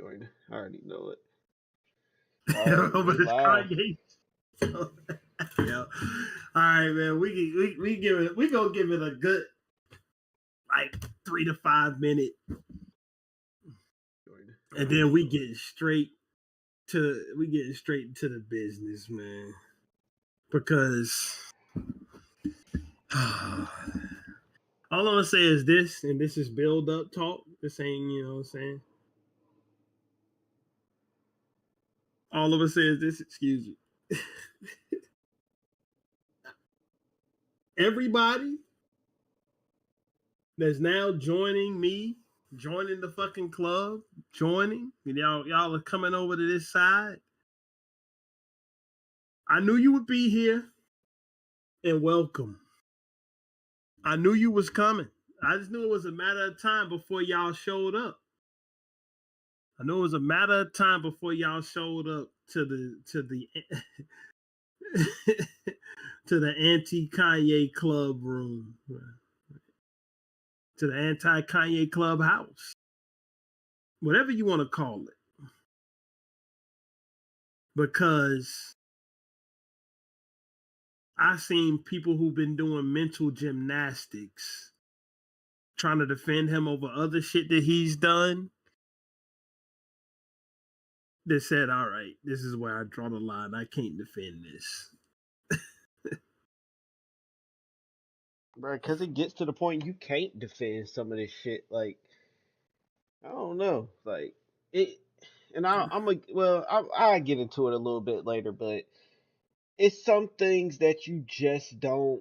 Jordan. I already know it. All right, Over we this live. Kanye. Yeah. All right, man. We gonna give it a good like 3 to 5 minute, Jordan. and then we get straight into the business, man. Because all I'm gonna say is this, and this is build up talk. This ain't, you know what I'm saying. All of us say is this. Excuse me. Everybody that's now joining the fucking club, y'all are coming over to this side. I knew you would be here, and welcome. I knew you was coming. I just knew it was a matter of time before y'all showed up. I knew it was a matter of time before y'all showed up to the to the anti-Kanye club room, to the anti-Kanye clubhouse, whatever you want to call it, because I've seen people who've been doing mental gymnastics trying to defend him over other shit that he's done. They said, all right, this is where I draw the line. I can't defend this. Bro, because it gets to the point you can't defend some of this shit. Like, I don't know. Like, it, and I'll get into it a little bit later, but it's some things that you just don't,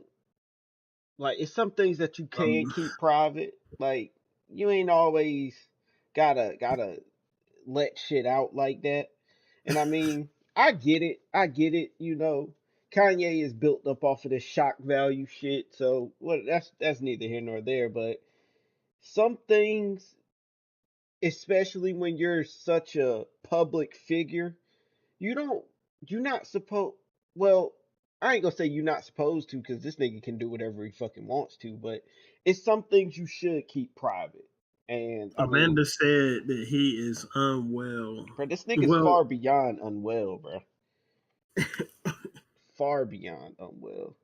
like, it's some things that you can't keep private. Like, you ain't always gotta let shit out like that. And I mean, I get it, you know. Kanye is built up off of this shock value shit, so what that's neither here nor there, but some things, especially when you're such a public figure, you don't you're not supposed well, I ain't gonna say you're not supposed to, because this nigga can do whatever he fucking wants to, but it's some things you should keep private. And I mean, Amanda said that he is unwell. bro, this nigga's far beyond unwell, bro. Far beyond unwell.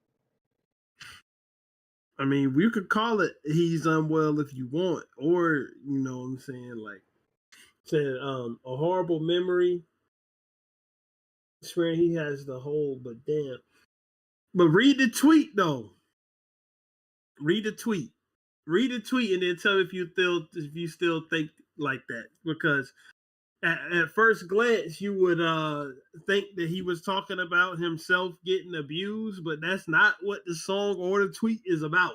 I mean, we could call it he's unwell if you want, or you know what I'm saying, like saying a horrible memory. I swear he has the whole, but damn. But read the tweet though. Read the tweet. Read the tweet and then tell me if you still think like that. Because at first glance you would think that he was talking about himself getting abused, but that's not what the song or the tweet is about.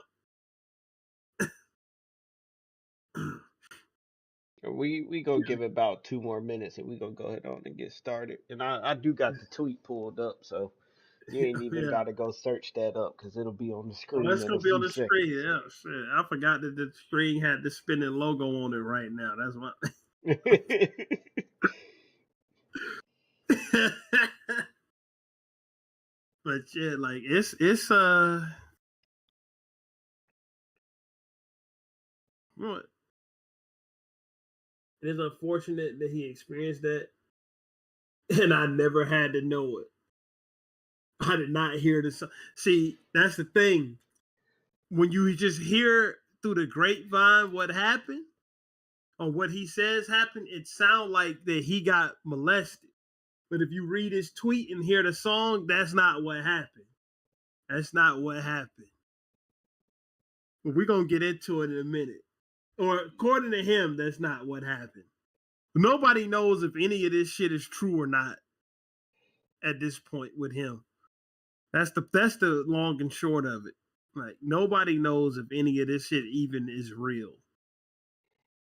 We gonna give it about 2 more minutes and we gonna go ahead on and get started. And I do got the tweet pulled up, so you ain't even gotta go search that up because it'll be on the screen that's in gonna a be on few the seconds. screen. Yeah, shit. I forgot that the screen had the spinning logo on it right now. That's what. But yeah, like it's what? It is unfortunate that he experienced that, and I never had to know it. I did not hear the song. See, that's the thing. When you just hear through the grapevine what happened or what he says happened, it sounds like that he got molested. But if you read his tweet and hear the song, that's not what happened. That's not what happened. But we're going to get into it in a minute. Or according to him, that's not what happened. Nobody knows if any of this shit is true or not at this point with him. That's the long and short of it. Like, nobody knows if any of this shit even is real.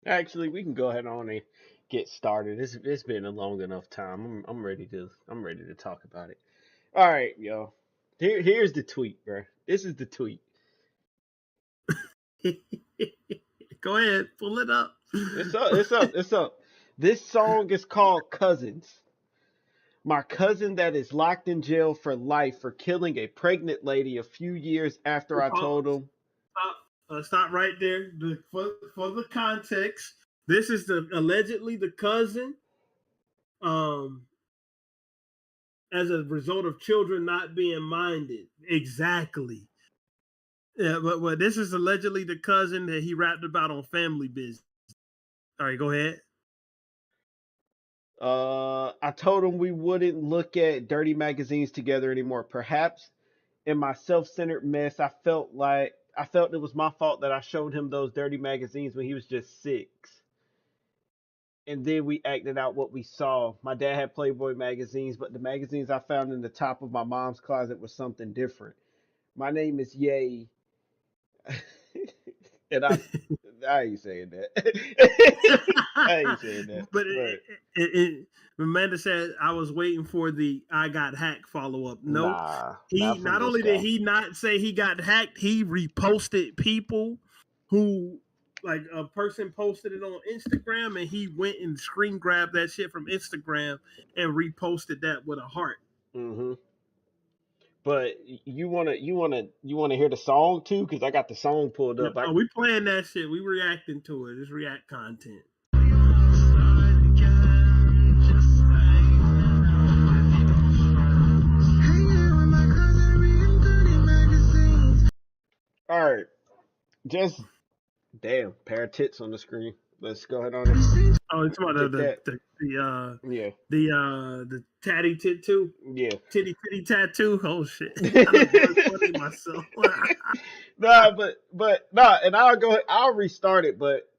Actually, we can go ahead on and get started. It's been a long enough time. I'm ready to talk about it. All right, yo. Here's the tweet, bro. This is the tweet. Go ahead, pull it up. It's up. This song is called Cousins. My cousin that is locked in jail for life for killing a pregnant lady a few years after I told him. Stop right there. For the context, This is allegedly the cousin. Um, as a result of children not being minded. Exactly. Yeah, but this is allegedly the cousin that he rapped about on Family Business. All right, go ahead. I told him we wouldn't look at dirty magazines together anymore. Perhaps in my self-centered mess, I felt it was my fault that I showed him those dirty magazines when he was just 6. And then we acted out what we saw. My dad had Playboy magazines, but the magazines I found in the top of my mom's closet was something different. My name is Ye, and I ain't saying that. I ain't saying that. But But Amanda said I was waiting for the "I got hacked" follow up. Nope. nah, He not from not this only did guy. he not say he got hacked, he reposted people who, like, a person posted it on Instagram and he went and screen grabbed that shit from Instagram and reposted that with a heart. Hmm. But you wanna hear the song too? Cause I got the song pulled up. Oh, we playing that shit. We reacting to it. It's react content. All right, just damn pair of tits on the screen. Let's go ahead on and Oh, it's about get that. Yeah, the tatty tit too. yeah. Titty titty tattoo. Oh shit! I done burst funny myself. Nah, but nah, and I'll restart it. But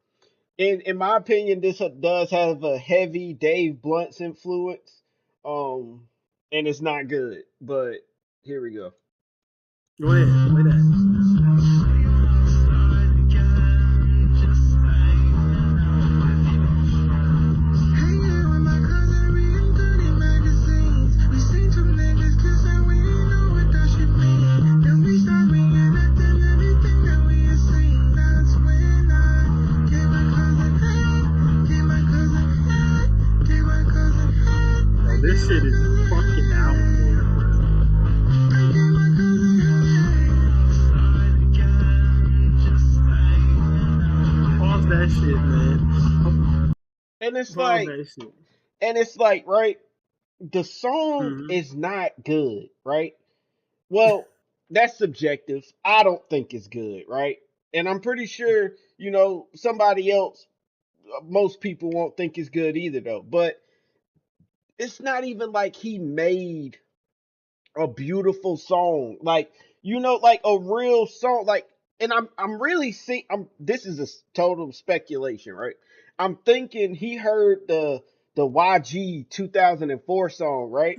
in my opinion, this does have a heavy Dave Blunt's influence. Um, and it's not good. But here we go. Go ahead, play that. Oh, this shit is fucking out there, bro. Pause that shit, man. And it's Pause like, that shit. right, the song Mm-hmm. is not good, right? Well, that's subjective. I don't think it's good, right? And I'm pretty sure, somebody else, most people won't think it's good either, though. But it's not even like he made a beautiful song, like like a real song, like. And I'm really see I'm this is a total speculation, right? I'm thinking he heard the YG 2004 song, right?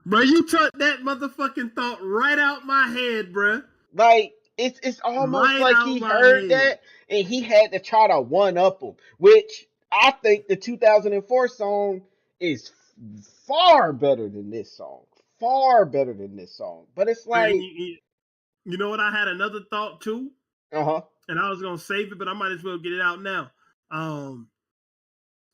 Bro, you took that motherfucking thought right out my head, bro. Like it's almost Right like out he my heard head. that and he had to try to one up him, which I think the 2004 song is far better than this song. Far better than this song. But it's And like, you know what? I had another thought too, uh-huh. and I was gonna save it, but I might as well get it out now. Um,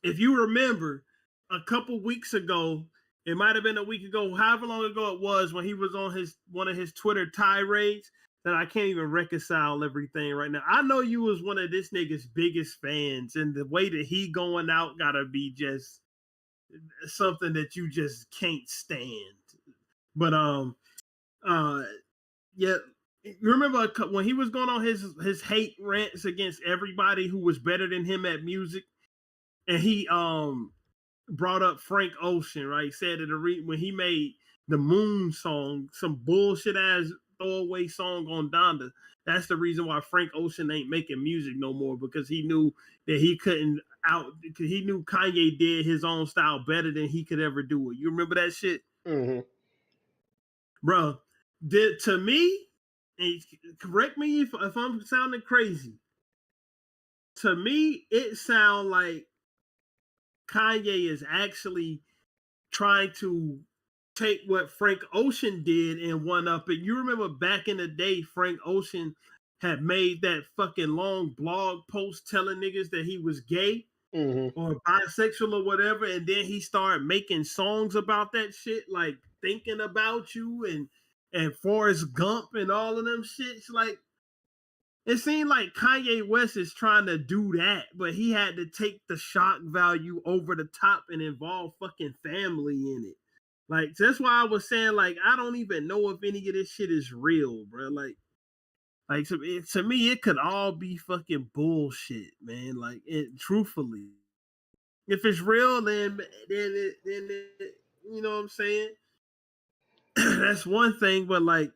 if you remember, a couple weeks ago, it might have been a week ago, however long ago it was, when he was on his one of his Twitter tirades, that I can't even reconcile everything right now. I know you was one of this nigga's biggest fans, and the way that he going out gotta be just something that you just can't stand. But uh yeah, you remember when he was going on his hate rants against everybody who was better than him at music, and he brought up Frank Ocean, right? He said that when he made the Moon song, some bullshit ass throwaway song on Donda. That's the reason why Frank Ocean ain't making music no more, because he knew that he couldn't out. He knew Kanye did his own style better than he could ever do it. You remember that shit, Mm-hmm. bro? Did to me, and correct me if I'm sounding crazy. To me, it sounds like Kanye is actually trying to take what Frank Ocean did and one up it. You remember back in the day, Frank Ocean had made that fucking long blog post telling niggas that he was gay Mm-hmm. or bisexual or whatever, and then he started making songs about that shit, like Thinking About You and Forrest Gump and all of them shits. Like, it seemed like Kanye West is trying to do that, but he had to take the shock value over the top and involve fucking family in it. Like that's why I was saying, like, I don't even know if any of this shit is real, bro. Like to me, it could all be fucking bullshit, man. Like it, truthfully, if it's real, then you know what I'm saying. That's one thing, but like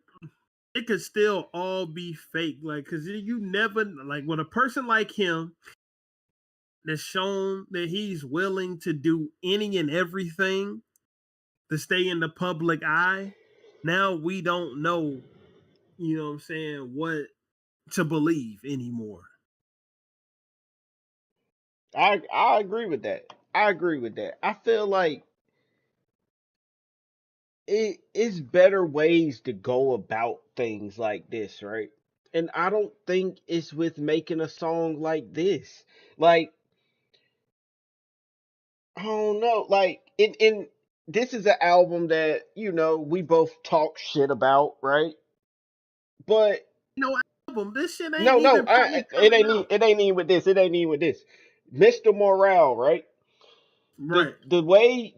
it could still all be fake, like because you never like when a person like him that's shown that he's willing to do any and everything to stay in the public eye. Now we don't know, you know what I'm saying, what to believe anymore. I agree with that. I agree with that. I feel like it's better ways to go about things like this, right? And I don't think it's with making a song like this. Like, I don't know. Like, in this is an album that, we both talk shit about, right? But No album. This shit ain't no, no, even probably it coming ain't out. it ain't even with this. It ain't even with this. Mr. Morale, right? the Right. the way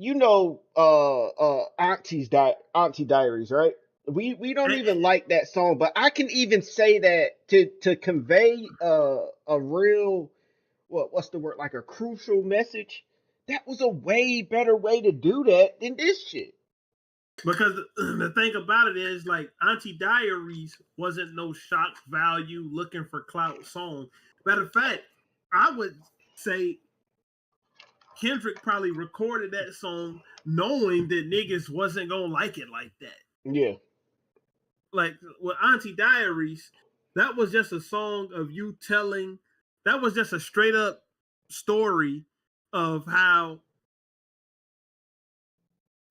Auntie Diaries, right? We don't even like that song, but I can even say that to convey a real, what's the word, like a crucial message. That was a way better way to do that than this shit. Because the thing about it is, like, Auntie Diaries wasn't no shock value looking for clout song. Matter of fact, I would say Kendrick probably recorded that song knowing that niggas wasn't gonna like it like that. Yeah. Like with Auntie Diaries, that was just a song of you telling. That was just a straight up story of how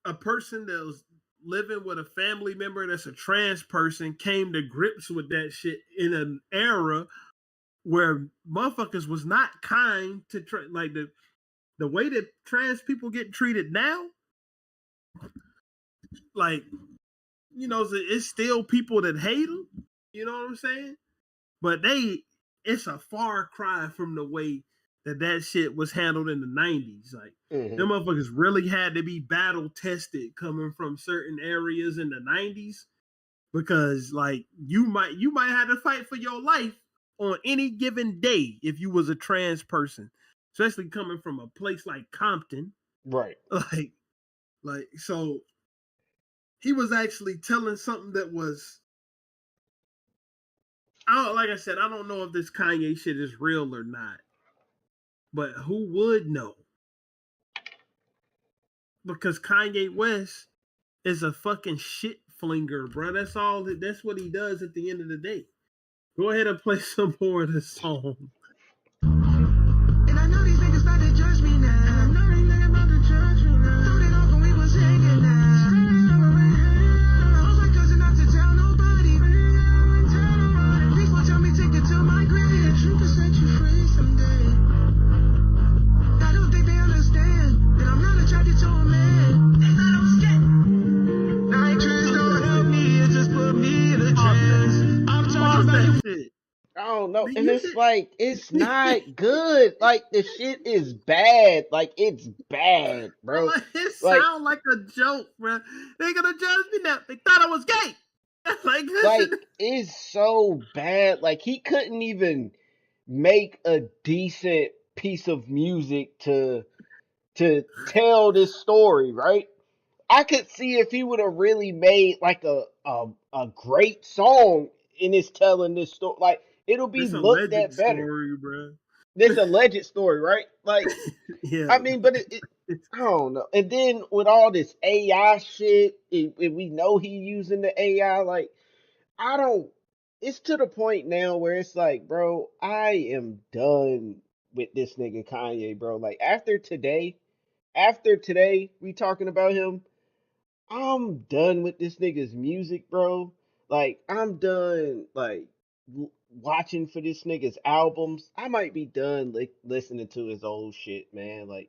a person that was living with a family member that's a trans person came to grips with that shit in an era where motherfuckers was not kind to like the way that trans people get treated now. Like, you know, it's still people that hate them. You know what I'm saying? But it's a far cry from the way that shit was handled in the 90s. Like, Hmm. them motherfuckers really had to be battle tested coming from certain areas in the 90s because like you might have to fight for your life on any given day if you was a trans person, especially coming from a place like Compton. Right. Like so he was actually telling something that was, like I said, I don't know if this Kanye shit is real or not, but who would know? Because Kanye West is a fucking shit flinger, bro. That's all. That's what he does at the end of the day. Go ahead and play some more of this song. And I know these niggas about to judge me now. And I know they niggas about to judge me now. Started off when we was hanging out. I was like cousin not to tell nobody. Please won't tell me take it to my grave. You can set you free someday. I don't think they understand that I'm not attracted to a man. They thought I was scared. Nitrous don't help me, it just put me in a trance. I'm talking about you. Shit. I don't know. And You it's should. like, it's not good. Like, the shit is bad. Like, it's bad, bro. It Like, sound like a joke, bro. They gonna judge me now. They thought I was gay. Like, listen. it's so bad. Like, he couldn't even make a decent piece of music to tell this story, right? I could see if he would have really made like a great song in his telling this story. Like, it'll be This looked alleged at better. story, bro. This alleged story, right? Like, Yeah. I mean, but I don't know. And then with all this AI shit, if we know he using the AI, like, I don't. It's to the point now where it's like, bro, I am done with this nigga Kanye, bro. Like, after today, we talking about him. I'm done with this nigga's music, bro. Like, I'm done, like, watching for this nigga's albums. I might be done listening to his old shit, man. Like,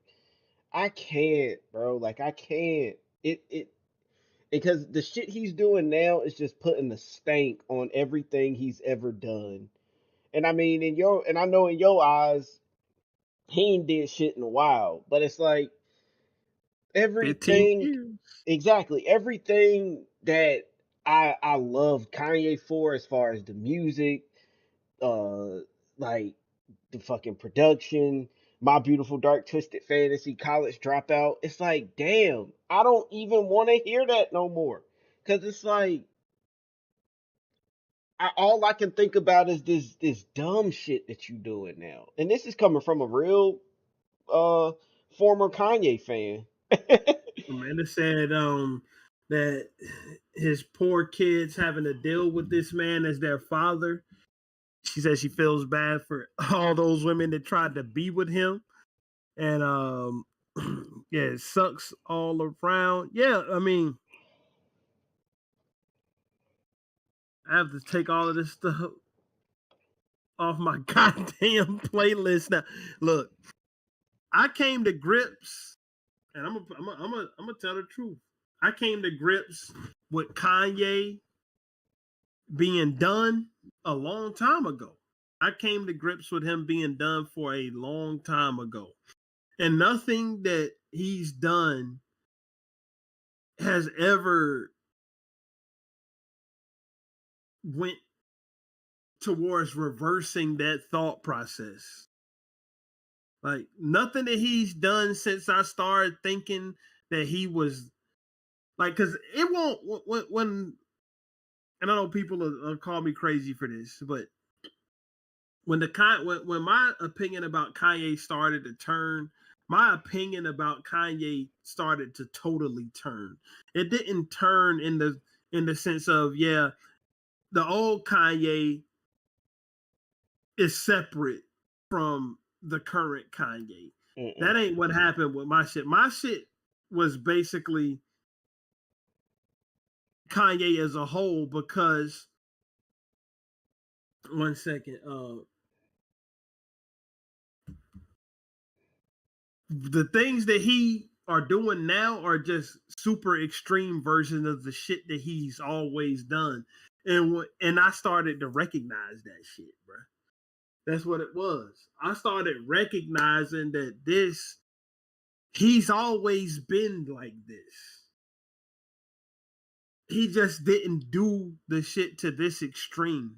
I can't, bro. Like, I can't. It because the shit he's doing now is just putting a stank on everything he's ever done. And I mean, and I know in your eyes, he ain't did shit in a while. But it's like 15 everything, years. exactly everything that I love Kanye for, as far as the music, uh, like the fucking production, My Beautiful Dark Twisted Fantasy, College Dropout. It's like, damn, I don't even want to hear that no more, cause it's like all I can think about is this dumb shit that you doing now, and this is coming from a real uh former Kanye fan. Amanda said that his poor kids having to deal with this man as their father. She says she feels bad for all those women that tried to be with him. And yeah, it sucks all around. Yeah, I mean, I have to take all of this stuff off my goddamn playlist now. Look, I came to grips, and I'm gonna tell the truth. I came to grips with Kanye being done a long time ago. I came to grips with him being done for a long time ago. And nothing that he's done has ever went towards reversing that thought process. Like nothing that he's done since I started thinking that he was like, because it won't when and I know people will call me crazy for this, but when my opinion about Kanye started to turn, my opinion about Kanye started to totally turn. It didn't turn in the sense of, yeah, the old Kanye is separate from the current Kanye. Mm-mm. That ain't what happened with my shit. My shit was basically Kanye as a whole because 1 second, the things that he are doing now are just super extreme versions of the shit that he's always done. And I started to recognize that shit, bro. That's what it was. I started recognizing that he's always been like this. He just didn't do the shit to this extreme.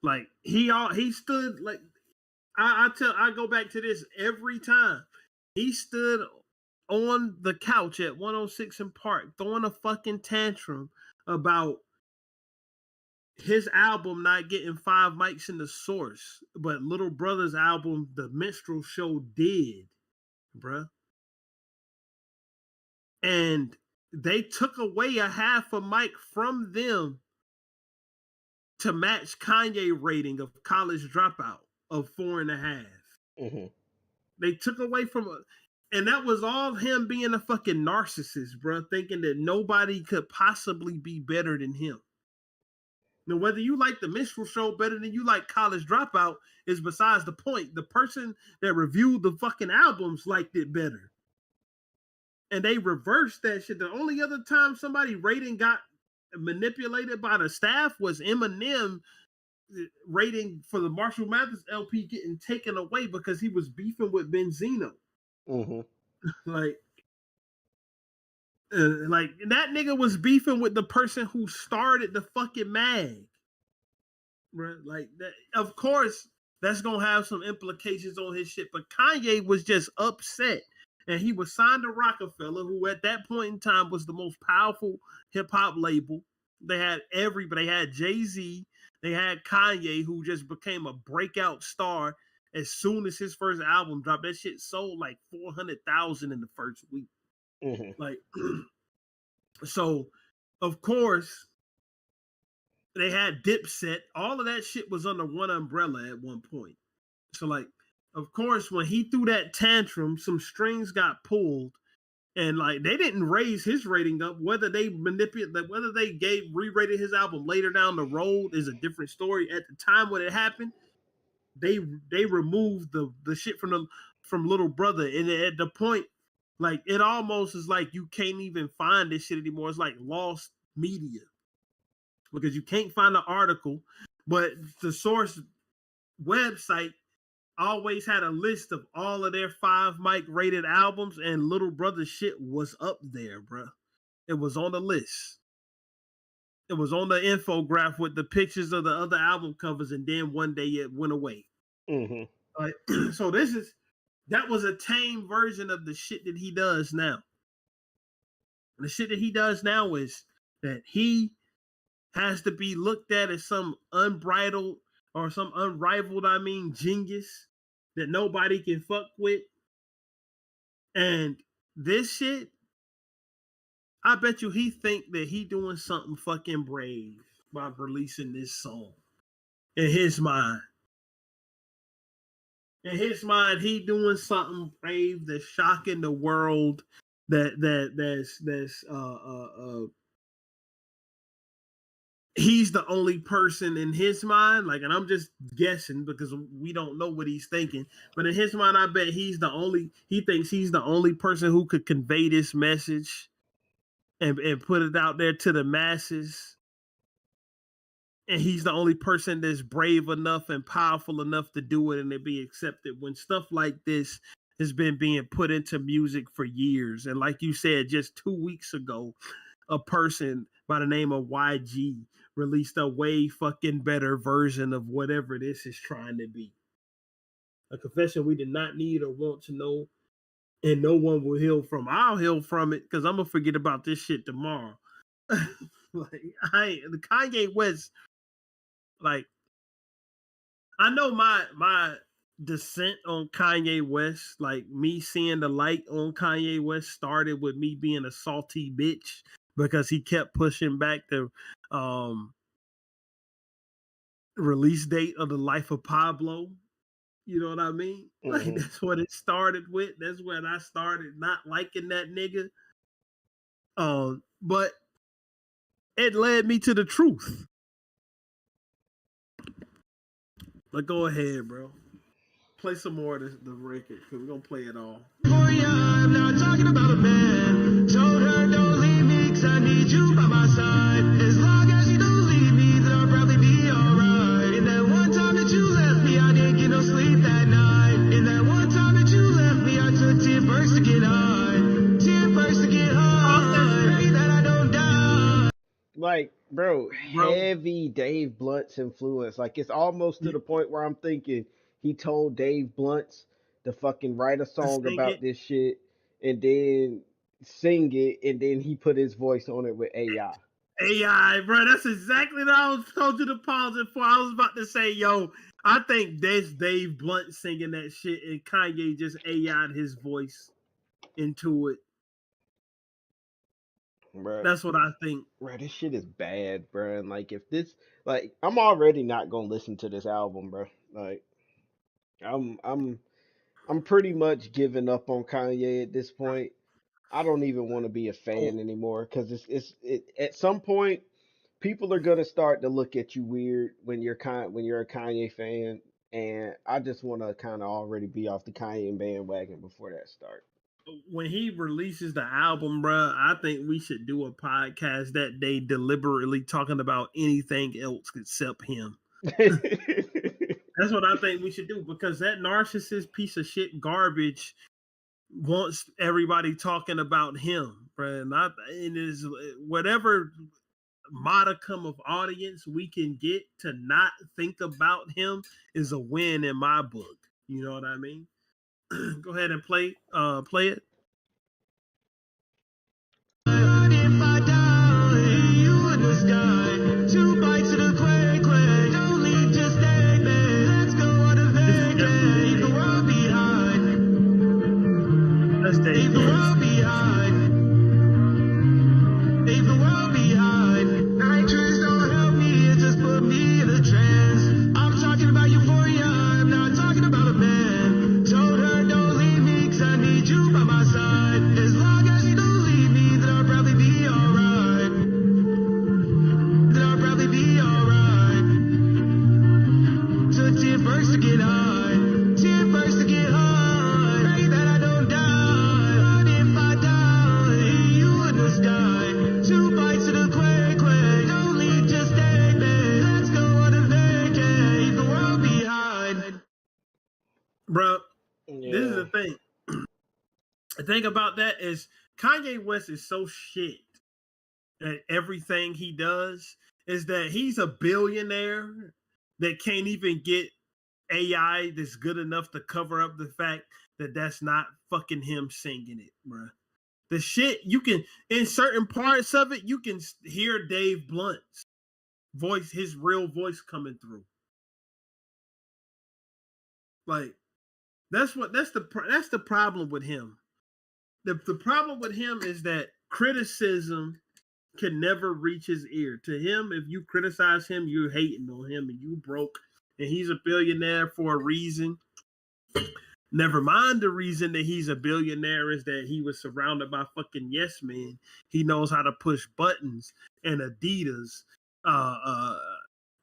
Like he stood like I go back to this every time. He stood on the couch at 106 in Park throwing a fucking tantrum about his album not getting 5 mics in the source, but Little Brother's album, The Minstrel Show, did, bruh. And they took away a half a mic from them to match Kanye rating of College Dropout of 4.5. Mm-hmm. They took away from and that was all him being a fucking narcissist, bro, thinking that nobody could possibly be better than him. Now, whether you like the Minstrel Show better than you like College Dropout is besides the point. The person that reviewed the fucking albums liked it better. And they reversed that shit. The only other time somebody rating got manipulated by the staff was Eminem rating for the Marshall Mathers LP getting taken away because he was beefing with Benzino. Mm-hmm. Like, like that nigga was beefing with the person who started the fucking mag, right? Like that. Of course, that's gonna have some implications on his shit. But Kanye was just upset, and he was signed to Rockefeller, who at that point in time was the most powerful hip hop label. They had everybody. They had Jay-Z. They had Kanye, who just became a breakout star as soon as his first album dropped. That shit sold like 400,000 in the first week. Mm-hmm. Like, so of course they had Dipset. All of that shit was under one umbrella at one point. So like, of course, when he threw that tantrum, some strings got pulled, and like they didn't raise his rating up. Whether they manipulated, whether they re-rated his album later down the road is a different story. At the time when it happened, they removed the shit from Little Brother, and at the point, like it almost is like you can't even find this shit anymore. It's like lost media because you can't find the article. but the source website always had a list of all of their 5 mic rated albums, and Little Brother shit was up there, bro. It was on the list. It was on the infograph with the pictures of the other album covers, and then one day it went away. Mm-hmm. So that was a tame version of the shit that he does now. And the shit that he does now is that he has to be looked at as some unbridled or some unrivaled, genius that nobody can fuck with. And this shit, I bet you he think that he doing something fucking brave by releasing this song. In his mind. In his mind, he doing something brave that's shocking the world. He's the only person in his mind, like, and I'm just guessing because we don't know what he's thinking, but in his mind, I bet he thinks he's the only person who could convey this message and put it out there to the masses. And he's the only person that's brave enough and powerful enough to do it and to be accepted when stuff like this has been being put into music for years. And like you said, just 2 weeks ago, a person by the name of YG released a way fucking better version of whatever this is trying to be. A confession we did not need or want to know, and no one will heal from. I'll heal from it because I'm going to forget about this shit tomorrow. The Kanye West, like, I know my descent on Kanye West, like me seeing the light on Kanye West started with me being a salty bitch because he kept pushing back the release date of The Life of Pablo. You know what I mean? Mm-hmm. Like, that's what it started with. That's when I started not liking that nigga. But it led me to the truth. But go ahead, bro. Play some more of the record, because we're going to play it all. For you, I'm not talking about a man. Told her don't leave me, because I need you by my side. As long as you don't leave me, then I'll probably be alright. And that one time that you left me, I didn't get no sleep that night. And that one time that you left me, I took 10 bursts to get high. 10 bursts to get high. Pray that I don't die. Like, bro, heavy Dave Blunt's influence. Like, it's almost to the point where I'm thinking he told Dave Blunt's to fucking write a song about this shit and then sing it, and then he put his voice on it with AI. AI, bro, that's exactly what I was told you to pause it for. I was about to say, yo, I think that's Dave Blunt singing that shit, and Kanye just AI'd his voice into it. Bruh, that's what I think. Bro, this shit is bad, bro. And like, if this, like, I'm already not gonna listen to this album, bro. Like, I'm pretty much giving up on Kanye at this point. I don't even want to be a fan anymore because at some point people are gonna start to look at you weird when you're a Kanye fan, and I just want to kind of already be off the Kanye bandwagon before that starts. When he releases the album, bro, I think we should do a podcast that day deliberately talking about anything else except him. That's what I think we should do, because that narcissist piece of shit garbage wants everybody talking about him, bro. And is whatever modicum of audience we can get to not think about him is a win in my book. You know what I mean? Go ahead and play it. If I die, you in the sky, 2 bites of the quake, don't leave, just stay, man. Let's go on a vacay, leave the world behind. Leave the world behind. Leave the world behind. Nitrous don't help me, it just put me in a trance. I'm talking about euphoria, I'm not talking about a man. Told her don't leave me, because I need you by my side. As long as you don't leave me, then I'll probably be alright. Then I'll probably be alright. Took 10 bursts to get high. 10 bursts to get high. Pray that I don't die. But if I die, you in the sky. 2 bites of the quake, don't leave, just stay, man. Let's go on a vacay. The thing about that is Kanye West is so shit at everything he does is that he's a billionaire that can't even get AI that's good enough to cover up the fact that that's not fucking him singing it, bruh. The shit you can in certain parts of it, you can hear Dave Blunt's voice, his real voice coming through. Like that's the problem with him. The problem with him is that criticism can never reach his ear. To him, if you criticize him, you're hating on him and you broke. And he's a billionaire for a reason. Never mind the reason that he's a billionaire is that he was surrounded by fucking yes men. He knows how to push buttons, and Adidas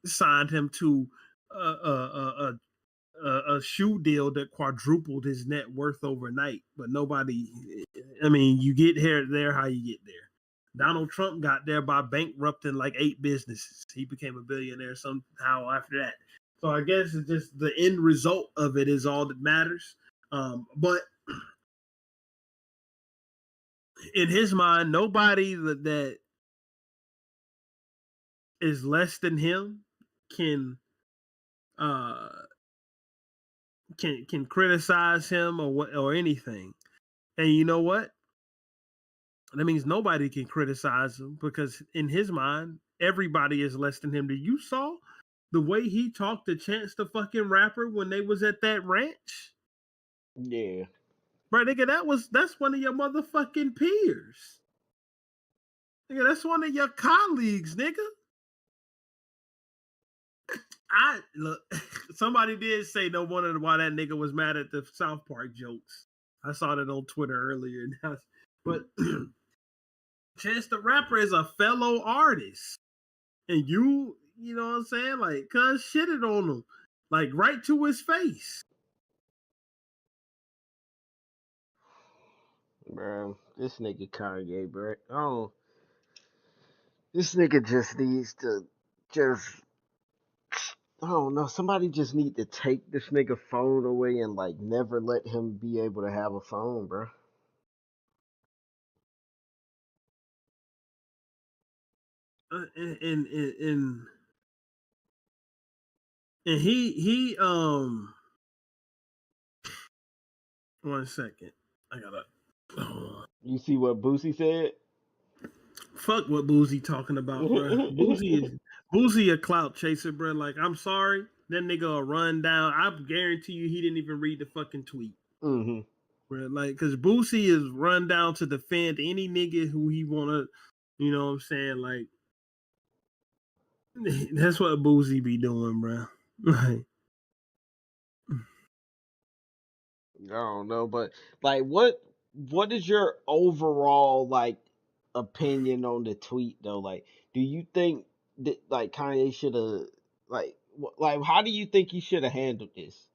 signed him to a shoe deal that quadrupled his net worth overnight. But nobody, I mean, you get there how you get there. Donald Trump got there by bankrupting like 8 businesses. He became a billionaire somehow after that. So I guess it's just the end result of it is all that matters. But in his mind, nobody that is less than him can criticize him or anything. And you know what? That means nobody can criticize him because in his mind, everybody is less than him. You saw the way he talked to Chance the fucking Rapper when they was at that ranch? Yeah. Right, nigga, that's one of your motherfucking peers. Nigga, that's one of your colleagues, nigga. Look, somebody did say no wonder why that nigga was mad at the South Park jokes. I saw that on Twitter earlier. But Chance the Rapper is a fellow artist. And you know what I'm saying? Like, cuz shitted on him. Like, right to his face. Bro, this nigga Kanye, bro. Oh, this nigga just needs to just, I don't know. Somebody just need to take this nigga phone away and like never let him be able to have a phone, bro. And he 1 second. I gotta. You see what Boosie said? Fuck what Boosie talking about, bro. Boosie a clout chaser, bro. Like, I'm sorry, that nigga will run down. I guarantee you, he didn't even read the fucking tweet, Mm-hmm. bro. Like, cause Boosie is run down to defend any nigga who he wanna, you know what I'm saying? Like, that's what Boosie be doing, bro. Like, I don't know, but like, what is your overall like opinion on the tweet though? Like, do you think that like Kanye should have like how do you think he should have handled this?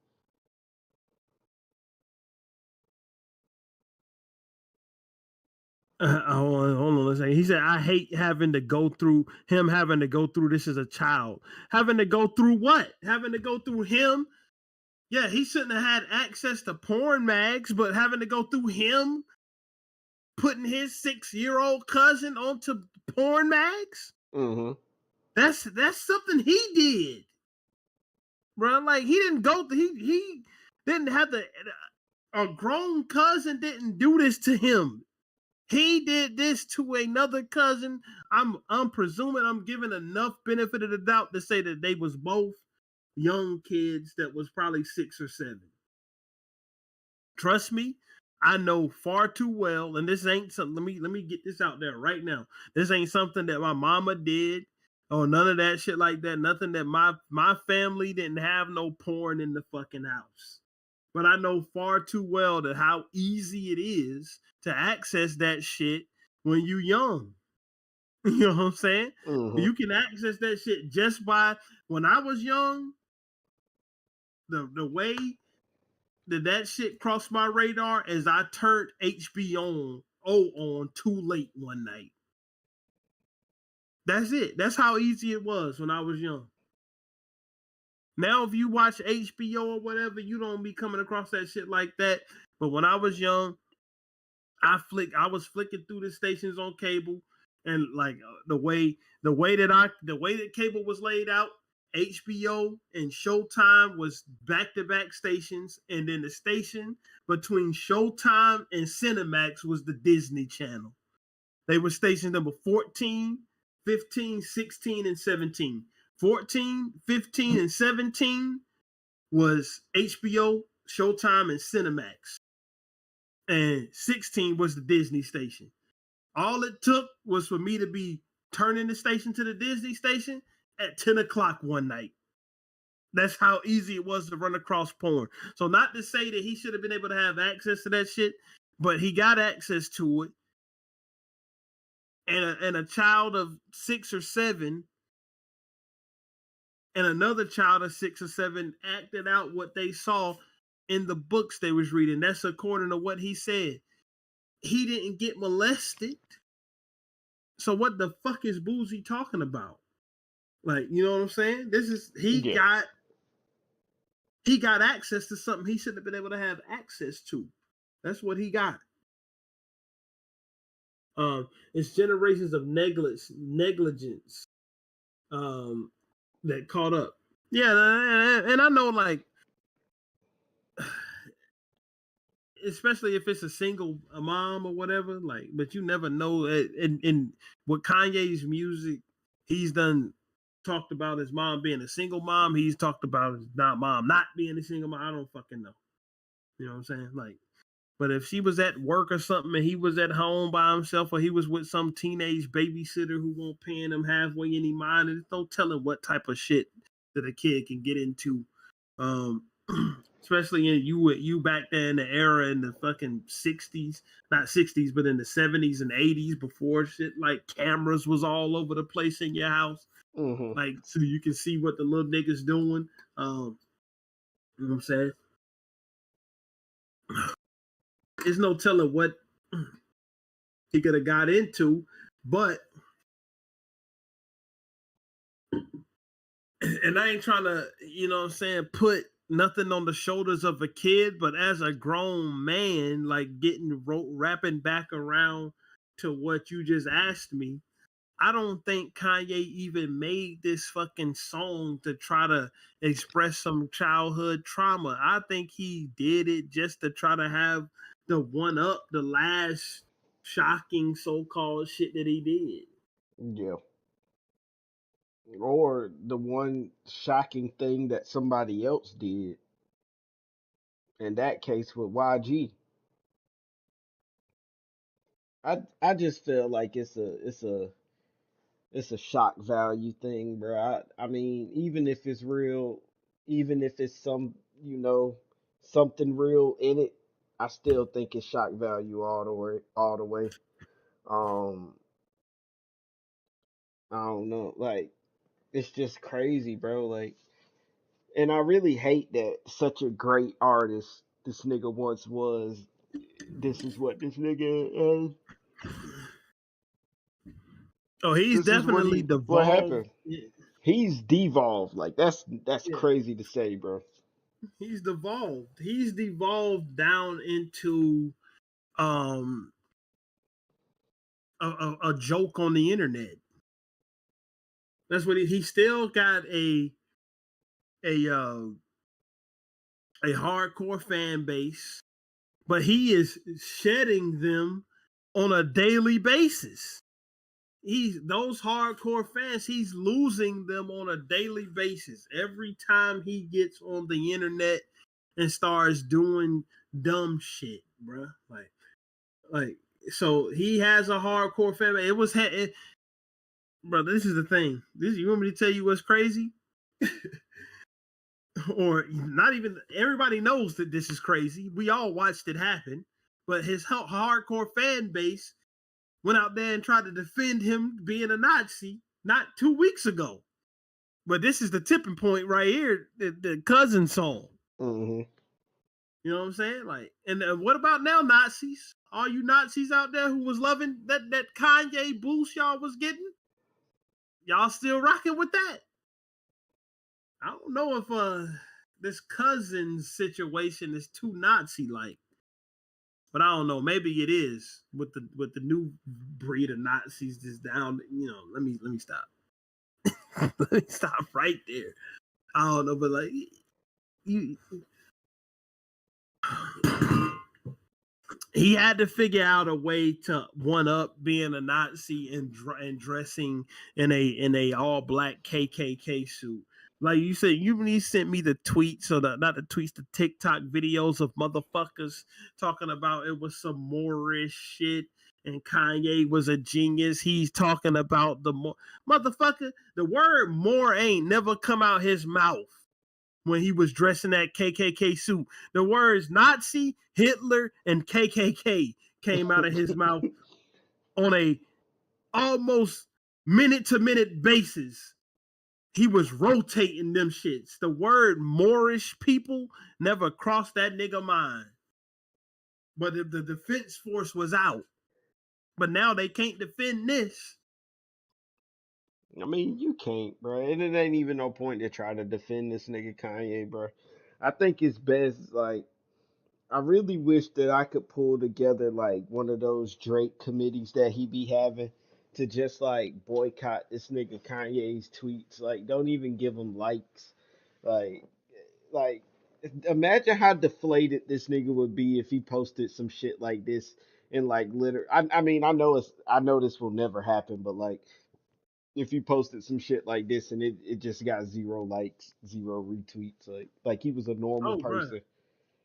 hold on a second. He said, I hate having to go through this as a child. Having to go through what? Having to go through him? Yeah, he shouldn't have had access to porn mags, but having to go through him putting his 6-year-old cousin onto porn mags? Mm-hmm. That's something he did. Bro, like he didn't go he didn't have a grown cousin didn't do this to him. He did this to another cousin. I'm presuming I'm giving enough benefit of the doubt to say that they was both young kids that was probably 6 or 7. Trust me, I know far too well, and this ain't something. Let me get this out there right now. This ain't something that my mama did or none of that shit like that. Nothing that my family didn't have no porn in the fucking house. But I know far too well that how easy it is to access that shit when you young. You know what I'm saying? Mm-hmm. You can access that shit just by when I was young. The way that shit crossed my radar is I turned HBO on too late one night. That's it. That's how easy it was when I was young. Now, if you watch HBO or whatever, you don't be coming across that shit like that. But when I was young, I was flicking through the stations on cable, and like the way that cable was laid out, HBO and Showtime was back-to-back stations, and then the station between Showtime and Cinemax was the Disney Channel. They were station number 14, 15, 16, and 17. 14, 15, and 17 was HBO, Showtime, and Cinemax. And 16 was the Disney station. All it took was for me to be turning the station to the Disney station at 10 o'clock one night. That's how easy it was to run across porn. So not to say that he should have been able to have access to that shit, but he got access to it. And a child of 6 or 7 and another child of 6 or 7 acted out what they saw in the books they was reading. That's according to what he said. He didn't get molested. So what the fuck is Boozy talking about? Like, you know what I'm saying? This is he got access to something he shouldn't have been able to have access to. That's what he got. It's generations of negligence that caught up. Yeah, and I know, like, especially if it's a single mom or whatever, like, but you never know. In with Kanye's music, he's done talked about his mom being a single mom. He's talked about his mom not being a single mom. I don't fucking know. You know what I'm saying? Like, but if she was at work or something and he was at home by himself, or he was with some teenage babysitter who won't paying him halfway any mind, there's no telling what type of shit that a kid can get into. Especially in you back there in the era in the fucking 60s, not 60s, but in the 70s and 80s, before shit like cameras was all over the place in your house. Mm-hmm. Like, so you can see what the little niggas doing. You know what I'm saying? There's no telling what he could have got into, but and I ain't trying to, you know what I'm saying, put nothing on the shoulders of a kid, but as a grown man, like wrapping back around to what you just asked me, I don't think Kanye even made this fucking song to try to express some childhood trauma. I think he did it just to try to have the one up the last shocking so-called shit that he did. Yeah. Or the one shocking thing that somebody else did. In that case with YG. I just feel like it's a shock value thing, bro. I mean, even if it's real, even if it's something real in it, I still think it's shock value all the way. Um, I don't know, like it's just crazy, bro. Like, and I really hate that such a great artist this nigga once was. This is what this nigga is. Oh, he's This is definitely what devolved. happened. He's devolved. Like that's Yeah. crazy to say, bro. He's devolved. He's devolved down into um a joke on the internet. That's what he still got a uh, a hardcore fan base, but he is shedding them on a daily basis. Those hardcore fans, he's losing them on a daily basis. Every time he gets on the internet and starts doing dumb shit, bro. Like so he has a hardcore fan base. Bro, this is the thing. You want me to tell you what's crazy? Or not even everybody knows that this is crazy. We all watched it happen, but his hardcore fan base went out there and tried to defend him being a Nazi not 2 weeks ago. But this is the tipping point right here, the cousin song. Mm-hmm. You know what I'm saying? Like, and what about now, Nazis? All you Nazis out there who was loving that Kanye boost y'all was getting, y'all still rocking with that? I don't know if this cousin situation is too Nazi like. But I don't know. Maybe it is with the new breed of Nazis just down. Let me stop. Let me stop right there. I don't know, but like you, he had to figure out a way to one up being a Nazi and dressing in a all black KKK suit. Like you said, you sent me the tweets or not the tweets, the TikTok videos of motherfuckers talking about it was some Moorish shit and Kanye was a genius. He's talking about motherfucker. The word "more" ain't never come out his mouth when he was dressing that KKK suit. The words Nazi, Hitler, and KKK came out of his mouth on a almost minute-to-minute basis. He was rotating them shits. The word Moorish people never crossed that nigga mind. But the defense force was out. But now they can't defend this. I mean, you can't, bro. And it ain't even no point to try to defend this nigga Kanye, bro. I think it's best, like, I really wish that I could pull together, like, one of those Drake committees that he be having to just, like, boycott this nigga Kanye's tweets. Like, don't even give him likes. Like, like, imagine how deflated this nigga would be if he posted some shit like this in, like, I mean, I know this will never happen, but, like, if you posted some shit like this and it just got 0 likes, 0 retweets, like he was a normal Oh, bro. person.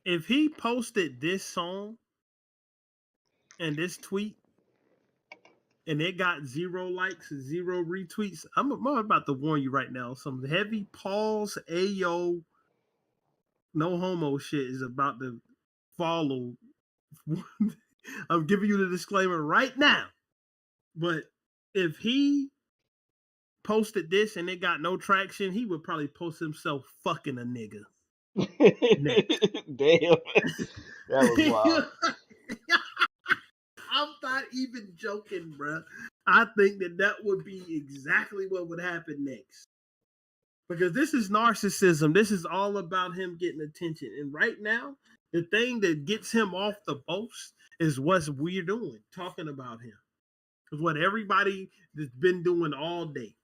If he posted this song and this tweet and it got 0 likes and 0 retweets, I'm about to warn you right now. Some heavy pause, ayo, no homo shit is about to follow. I'm giving you the disclaimer right now. But if he posted this and it got no traction, he would probably post himself fucking a nigga next. Damn, that was wild. I'm not even joking, bro. I think that would be exactly what would happen next. Because this is narcissism. This is all about him getting attention. And right now, the thing that gets him off the boast is what we're doing, talking about him. Because what everybody has been doing all day.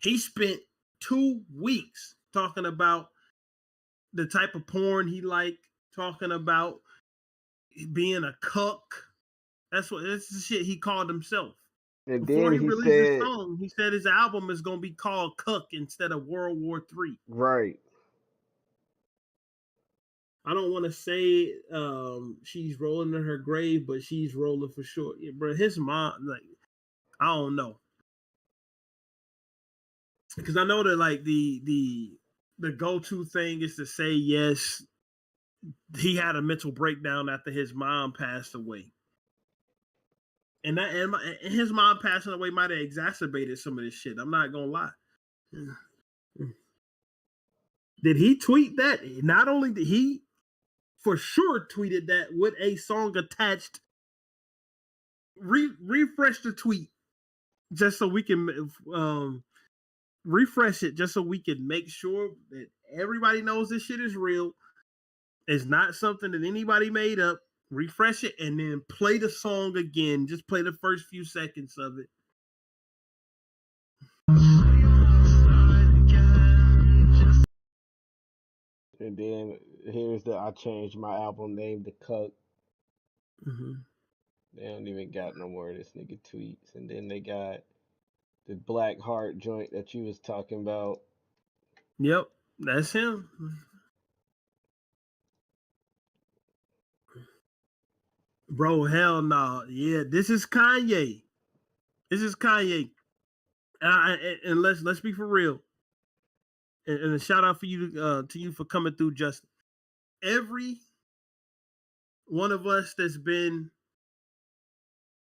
He spent 2 weeks talking about the type of porn he liked, talking about being a cuck. That's the shit he called himself. And Before then he he released his said, song, he said his album is gonna be called Cuck instead of World War III. right. I don't want to say she's rolling in her grave, but she's rolling for sure. Yeah, bro, his mom, like, I don't know, because I know that like the go-to thing is to say yes. He had a mental breakdown after his mom passed away, and his mom passing away might have exacerbated some of this shit. I'm not gonna lie. Did he tweet that? Not only did he for sure tweeted that with a song attached. Refresh the tweet just so we can refresh it just so we can make sure that everybody knows this shit is real. It's not something that anybody made up. Refresh it and then play the song again. Just play the first few seconds of it. And then here's I changed my album name to Cuck. Mm-hmm. They don't even got no more of this nigga tweets. And then they got the Black Heart joint that you was talking about. Yep, that's him. Bro, hell no. Nah. Yeah, this is Kanye. This is Kanye. And let's be for real. And a shout out for you to you for coming through, Justin. Every one of us that's been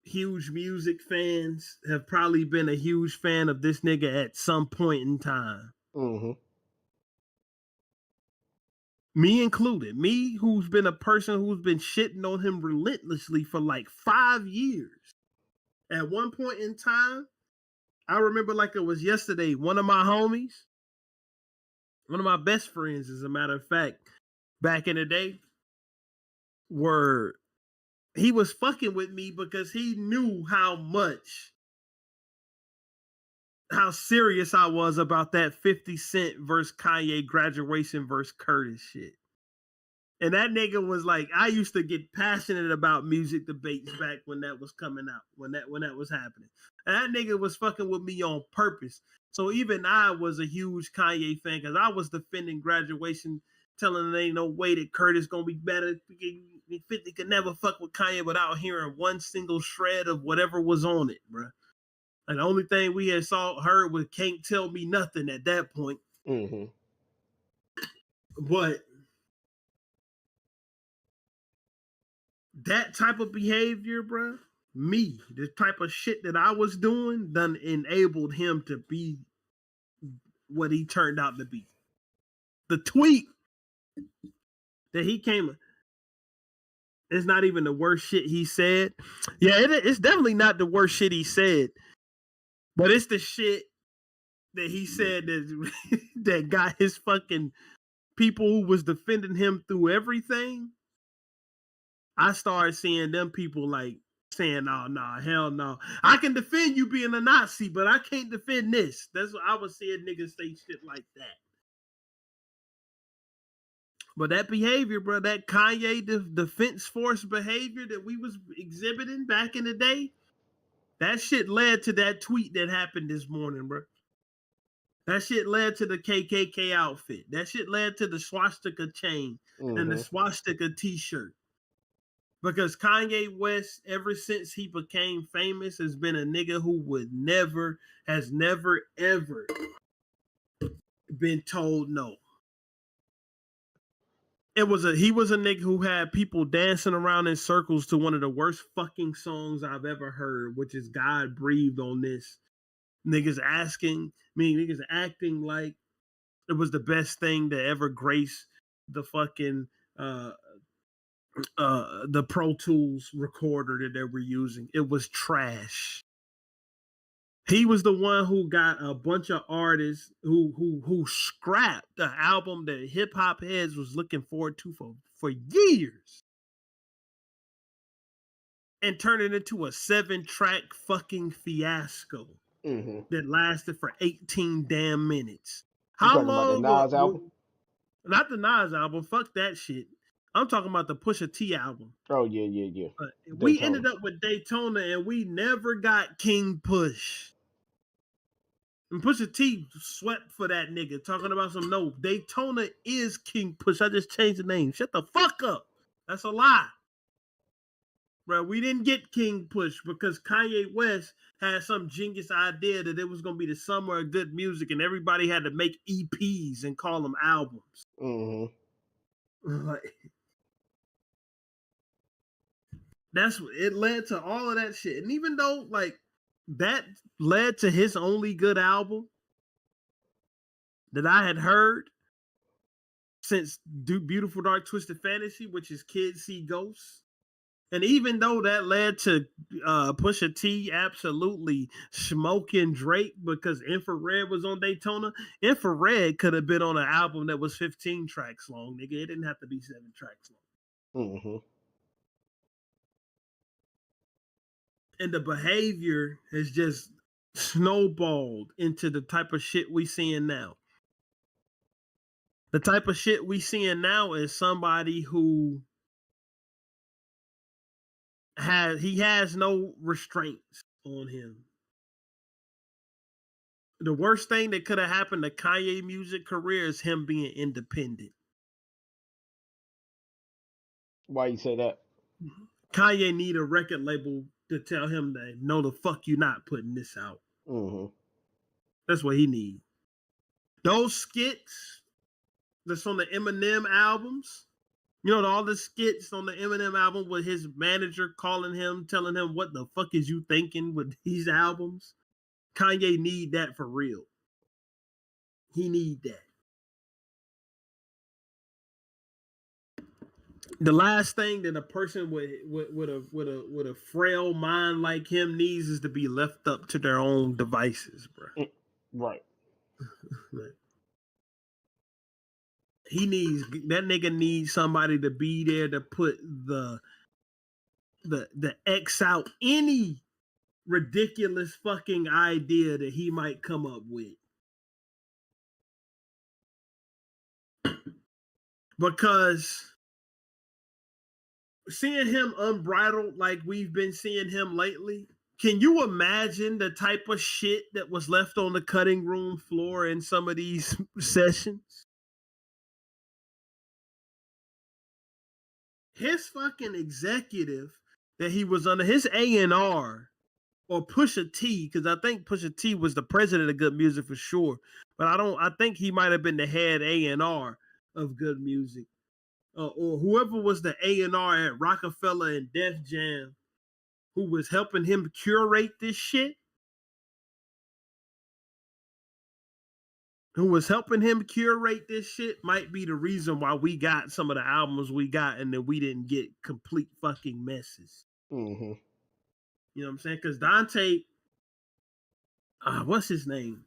huge music fans have probably been a huge fan of this nigga at some point in time. Mm-hmm. Me included. Me, who's been a person who's been shitting on him relentlessly for like 5 years. At one point in time, I remember like it was yesterday, one of my homies, one of my best friends, as a matter of fact, back in the day, he was fucking with me because he knew how serious I was about that 50 Cent versus Kanye graduation versus Curtis shit. And that nigga was like, I used to get passionate about music debates back when that was coming out, when that was happening. And that nigga was fucking with me on purpose. So even I was a huge Kanye fan because I was defending graduation, telling them there ain't no way that Curtis gonna be better. 50 could never fuck with Kanye without hearing one single shred of whatever was on it, bro. And the only thing we had heard was Can't Tell Me Nothing at that point. Mm-hmm. But that type of behavior, bro, the type of shit that I was doing, done enabled him to be what he turned out to be. The tweet that he came, it's not even the worst shit he said. Yeah, it's definitely not the worst shit he said, but it's the shit that he said that got his fucking people who was defending him through everything. I started seeing them people like saying, "No, hell no. I can defend you being a Nazi, but I can't defend this." That's what I was seeing niggas say shit like that. But that behavior, bro, that Kanye defense force behavior that we was exhibiting back in the day, that shit led to that tweet that happened this morning, bro. That shit led to the KKK outfit. That shit led to the swastika chain and the swastika t-shirt. Because Kanye West, ever since he became famous, has been a nigga who has never, ever been told no. He was a nigga who had people dancing around in circles to one of the worst fucking songs I've ever heard, which is God Breathed on This. Niggas acting like it was the best thing to ever grace the fucking the Pro Tools recorder that they were using. It was trash. He was the one who got a bunch of artists who scrapped the album that hip hop heads was looking forward to for years and turned it into a 7-track fucking fiasco that lasted for 18 damn minutes. How long? About the Nas album? Not the Nas album. Fuck that shit. I'm talking about the Pusha T album. Oh, yeah. We ended up with Daytona and we never got King Push. And Pusha T swept for that nigga, talking about Daytona is King Push. I just changed the name. Shut the fuck up. That's a lie. Bro, we didn't get King Push because Kanye West had some genius idea that it was going to be the summer of good music and everybody had to make EPs and call them albums. It led to all of that shit. And even though that led to his only good album that I had heard since Beautiful Dark Twisted Fantasy, which is Kids See Ghosts. And even though that led to Pusha T absolutely smoking Drake because Infrared was on Daytona, Infrared could have been on an album that was 15 tracks long, nigga. It didn't have to be 7 tracks long. And the behavior has just snowballed into the type of shit we seeing now. The type of shit we seeing now is somebody who has no restraints on him. The worst thing that could have happened to Kanye music career is him being independent. Why you say that? Kanye need a record label to tell him that no, the fuck you not putting this out. That's what he need. Those skits that's on the Eminem albums, all the skits on the Eminem album with his manager calling him, telling him what the fuck is you thinking with these albums. Kanye need that for real. He need that. The last thing that a person with a frail mind like him needs is to be left up to their own devices, bro. Right. that nigga needs somebody to be there to put the X out any ridiculous fucking idea that he might come up with. Because seeing him unbridled like we've been seeing him lately, can you imagine the type of shit that was left on the cutting room floor in some of these sessions? His fucking executive that he was under, his A&R, or Pusha T, because I think Pusha T was the president of Good Music for sure, but I think he might have been the head A&R of Good Music, or whoever was the A&R at Rockefeller and Def Jam, who was helping him curate this shit, might be the reason why we got some of the albums we got and then we didn't get complete fucking messes. Mm-hmm. You know what I'm saying? Because Dante, what's his name?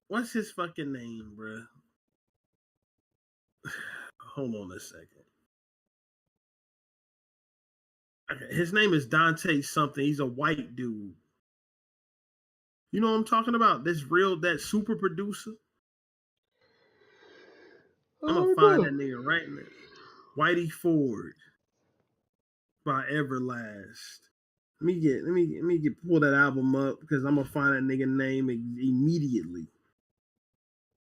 What's his fucking name, bro? Hold on a second. Okay, his name is Dante something. He's a white dude. You know what I'm talking about? That super producer. I'm gonna find that nigga right now. Whitey Ford by Everlast. Let me pull that album up because I'm gonna find that nigga name immediately.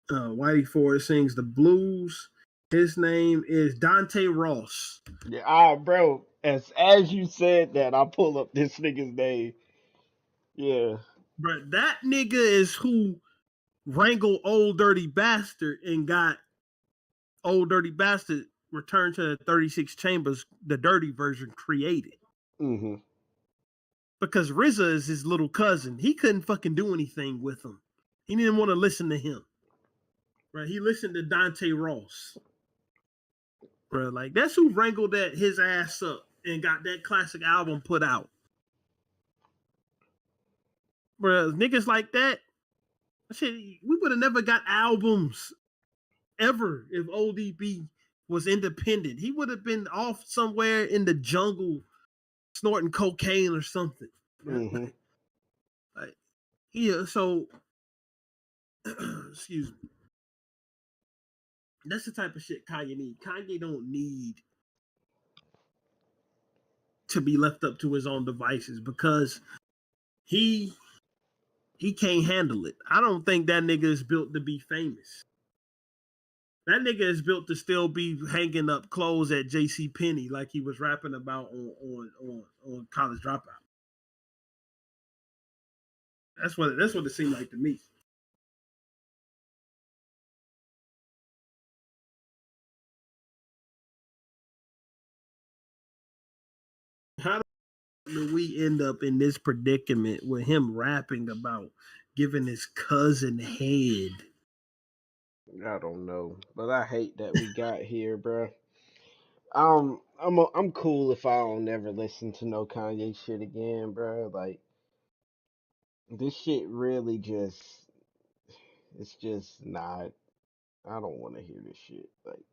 Whitey Ford sings the blues. His name is Dante Ross. Yeah, bro. As you said that, I pull up this nigga's name. Yeah. But that nigga is who wrangled Old Dirty Bastard and got Old Dirty Bastard returned to the 36 Chambers, the dirty version created. Mm-hmm. Because RZA is his little cousin. He couldn't fucking do anything with him. He didn't want to listen to him. Right? He listened to Dante Ross. Bro, like that's who wrangled his ass up and got that classic album put out. Bro, niggas like that, shit, we would have never got albums ever if ODB was independent. He would have been off somewhere in the jungle snorting cocaine or something. Mm-hmm. Like, yeah, so excuse me. That's the type of shit Kanye need. Kanye don't need to be left up to his own devices because he can't handle it. I don't think that nigga is built to be famous. That nigga is built to still be hanging up clothes at J.C. Penney like he was rapping about on College Dropout. That's what it seemed like to me. How did we end up in this predicament with him rapping about giving his cousin head? I don't know, but I hate that we got here, bro. I'm cool if I don't ever listen to no Kanye shit again, bro. Like this shit really it's just not. I don't want to hear this shit. Like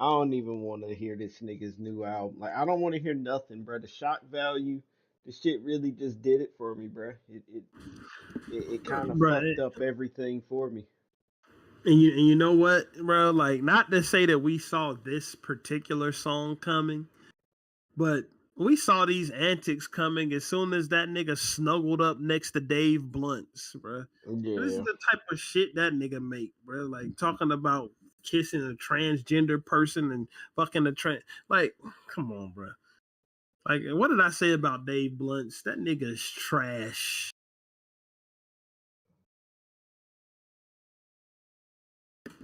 I don't even want to hear this nigga's new album. Like I don't want to hear nothing, bro. The shock value, the shit really just did it for me, bro. It kind of Bro, fucked up everything for me. and you know what, bro? Like, not to say that we saw this particular song coming, but we saw these antics coming as soon as that nigga snuggled up next to Dave Blunt's, bro. Yeah. This is the type of shit that nigga make, bro. Like talking about kissing a transgender person and fucking a trans. Like, come on, bro. Like, what did I say about Dave Blunt's? That nigga is trash.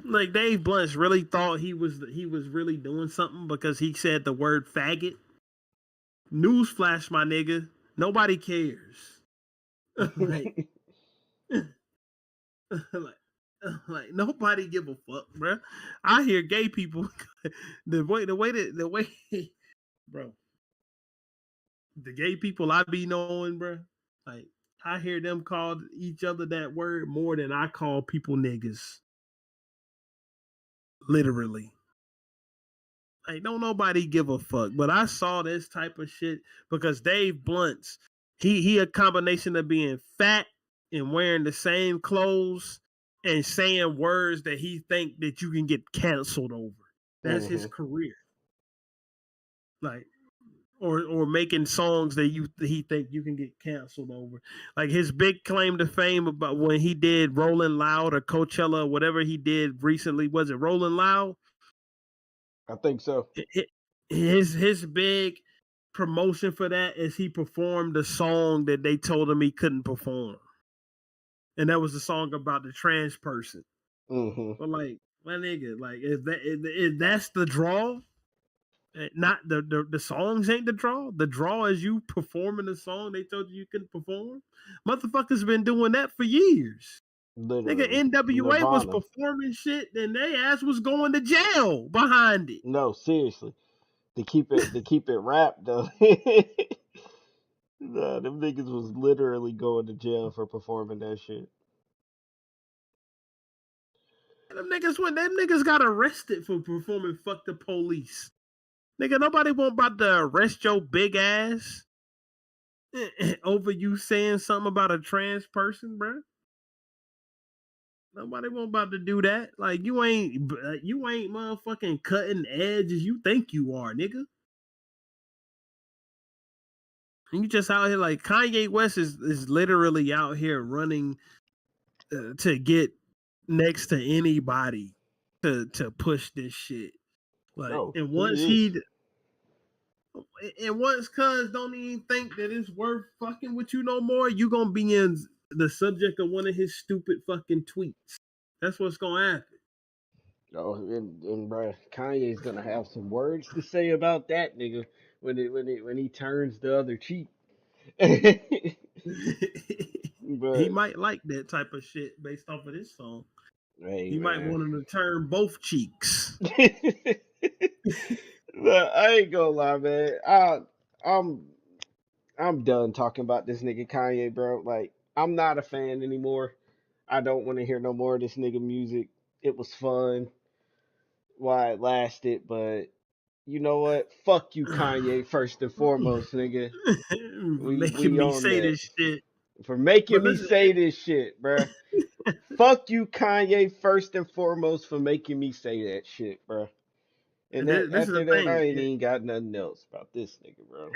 Like Dave Blunt's really thought he was really doing something because he said the word faggot. Newsflash, my nigga. Nobody cares. like, like nobody give a fuck, bro. I hear gay people the way bro. The gay people I be knowing, bro. Like I hear them call each other that word more than I call people niggas. Literally. Like, don't nobody give a fuck. But I saw this type of shit because Dave Blunt's he a combination of being fat and wearing the same clothes and saying words that he think that you can get canceled over. That's his career. Like, or making songs that he think you can get canceled over. Like his big claim to fame about when he did Rolling Loud or Coachella or whatever he did recently, was it Rolling Loud? I think so. His big promotion for that is he performed a song that they told him he couldn't perform, and that was a song about the trans person. But like, my nigga, like if that's the draw, not the songs ain't the draw. The draw is you performing the song they told you couldn't perform. Motherfuckers been doing that for years. Literally. Nigga, NWA was performing shit, and they ass was going to jail behind it. No, seriously. To keep it wrapped though. Nah, them niggas was literally going to jail for performing that shit. Them niggas got arrested for performing "Fuck the Police." Nigga, nobody won't about to arrest your big ass over you saying something about a trans person, bro. Nobody won't about to do that. Like you ain't motherfucking cutting edge as you think you are, nigga. And you just out here like Kanye West is literally out here running to get next to anybody to push this shit. Like, No, and once cuz don't even think that it's worth fucking with you no more, you gonna be in the subject of one of his stupid fucking tweets. That's what's gonna happen. Oh, and bro, Kanye's gonna have some words to say about that nigga when he turns the other cheek. He But might like that type of shit based off of this song. hey, He might want him to turn both cheeks. But I ain't gonna lie, man. I'm I'm done talking about this nigga Kanye, bro. Like, I'm not a fan anymore. I don't want to hear no more of this nigga music. It was fun while it lasted, but you know what? Fuck you, Kanye. First and foremost, nigga. Making We me on say that this shit. for making But me listen, say this shit, bruh. Fuck you, Kanye. First and foremost for making me say that shit, bruh. And that this is the after that, thing. I ain't even got nothing else about this nigga, bro.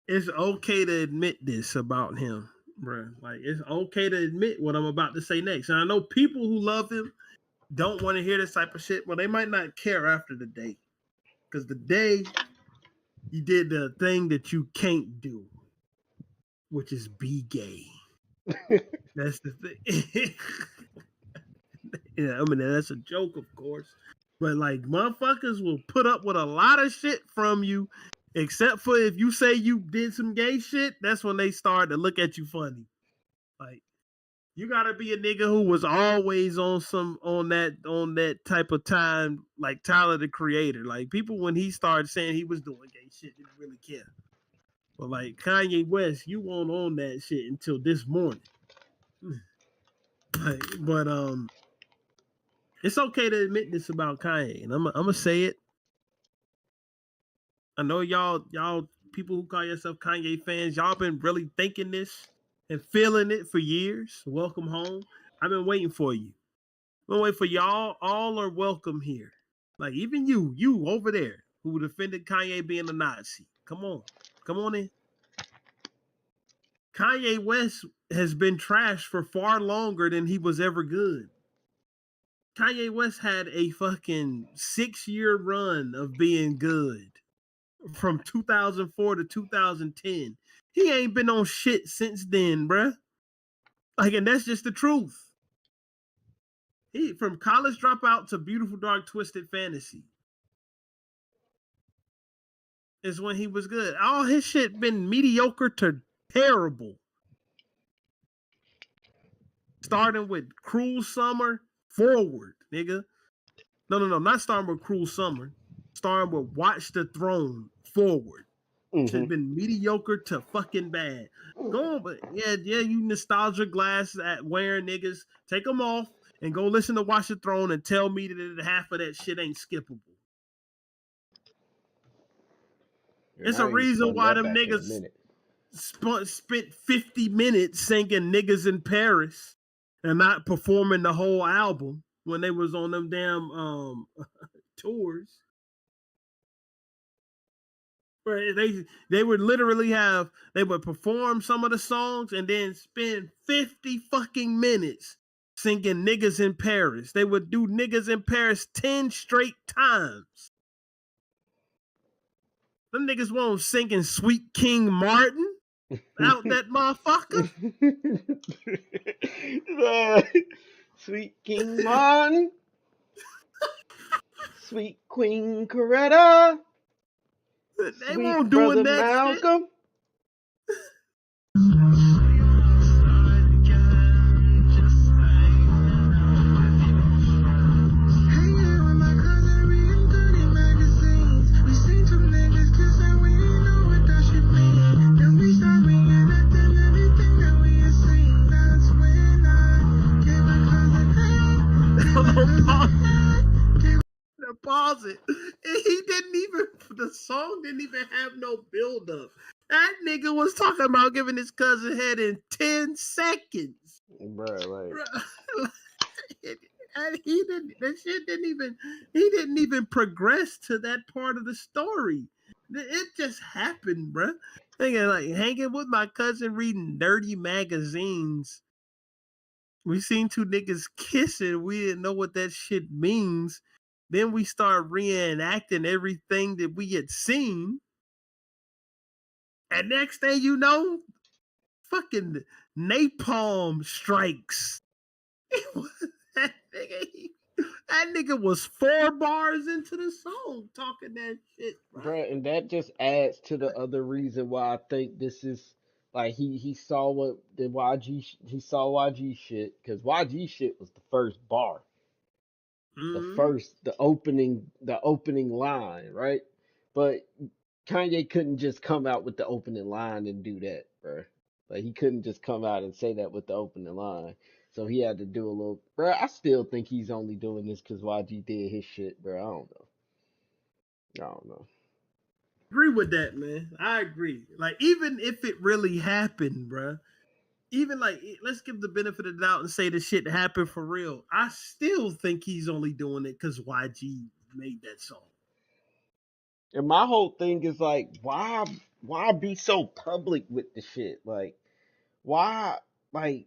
It's okay to admit this about him, bro. Like, it's okay to admit what I'm about to say next. And I know people who love him don't want to hear this type of shit, but they might not care after the day. Because the day you did the thing that you can't do, which is be gay. That's the thing. Yeah, I mean, that's a joke, of course. But like, motherfuckers will put up with a lot of shit from you, except for if you say you did some gay shit. That's when they start to look at you funny. Like, you gotta be a nigga who was always on that type of time, like Tyler the Creator. Like, people when he started saying he was doing gay shit didn't really care. But like Kanye West, you weren't on that shit until this morning. Like, but it's okay to admit this about Kanye, and I'm gonna say it. I know y'all people who call yourself Kanye fans, y'all been really thinking this and feeling it for years. Welcome home. I've been waiting for you. I'm gonna wait for y'all. All are welcome here. Like, even you over there who defended Kanye being a Nazi. Come on in. Kanye West has been trashed for far longer than he was ever good. Kanye West had a fucking 6-year run of being good from 2004 to 2010. He ain't been on shit since then, bruh. Like, and that's just the truth. He from College Dropout to Beautiful Dark Twisted Fantasy is when he was good. All his shit been mediocre to terrible. Starting with Cruel Summer forward, nigga. No, not starting with Cruel Summer. Starting with Watch the Throne forward. Should have been mediocre to fucking bad. Go on, but yeah, you nostalgia glass at wearing niggas. Take them off and go listen to Watch the Throne and tell me that half of that shit ain't skippable. And It's I a ain't reason spun why that them back in a niggas minute. spent 50 minutes singing "Niggas in Paris" and not performing the whole album when they was on them damn tours. Where they would literally they would perform some of the songs and then spend 50 fucking minutes singing "Niggas in Paris." They would do "Niggas in Paris" 10 straight times. Them niggas won't singing "Sweet King Martin" out that motherfucker. Sweet King Martin, sweet Queen Coretta, They sweet won't doing brother that shit. Malcolm. Pause it. He didn't even, the song didn't even have no build up. That nigga was talking about giving his cousin head in 10 seconds. Bruh, like. And he didn't, that shit he didn't even progress to that part of the story. It just happened, bruh. Thinking like hanging with my cousin reading dirty magazines. We seen two niggas kissing. We didn't know what that shit means. Then we start reenacting everything that we had seen. And next thing you know, fucking napalm strikes. That nigga was 4 bars into the song talking that shit, bro. Bruh, and that just adds to the other reason why I think this is like he saw what the he saw YG shit because YG shit was the first bar, Mm-hmm. the opening line, right? But Kanye couldn't just come out with the opening line and do that, bruh. Like he couldn't just come out and say that with the opening line. So he had to do a little, bruh. I still think he's only doing this because YG did his shit, bruh. I don't know. I don't know. Agree with that, man. I agree. Like, even if it really happened, bruh, even like, let's give the benefit of the doubt and say the shit happened for real. I still think he's only doing it because YG made that song. And my whole thing is like, why be so public with the shit? Like, why, like,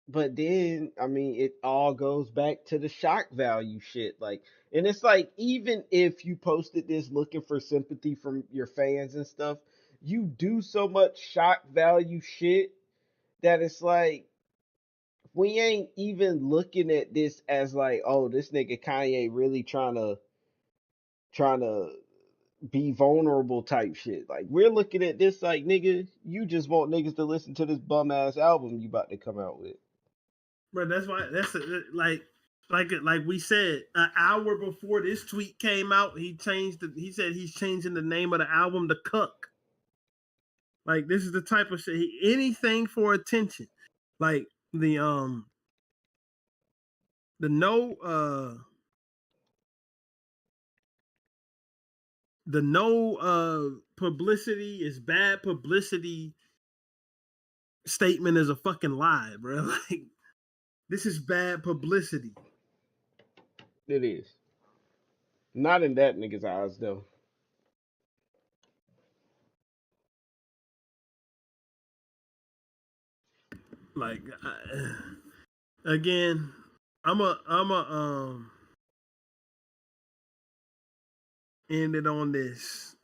but then, I mean, it all goes back to the shock value shit. Like, and it's like, even if you posted this looking for sympathy from your fans and stuff, you do so much shock value shit that it's like, we ain't even looking at this as like, oh, this nigga Kanye really trying to be vulnerable type shit. Like we're looking at this like nigga, you just want niggas to listen to this bum ass album you about to come out with. But that's why like we said, an hour before this tweet came out, he said he's changing the name of the album to Cuck. Like this is the type of shit, anything for attention. Like the no publicity is bad publicity statement is a fucking lie, bro. Like this is bad publicity. It is. Not in that nigga's eyes though. Like again, I'm a end it on this,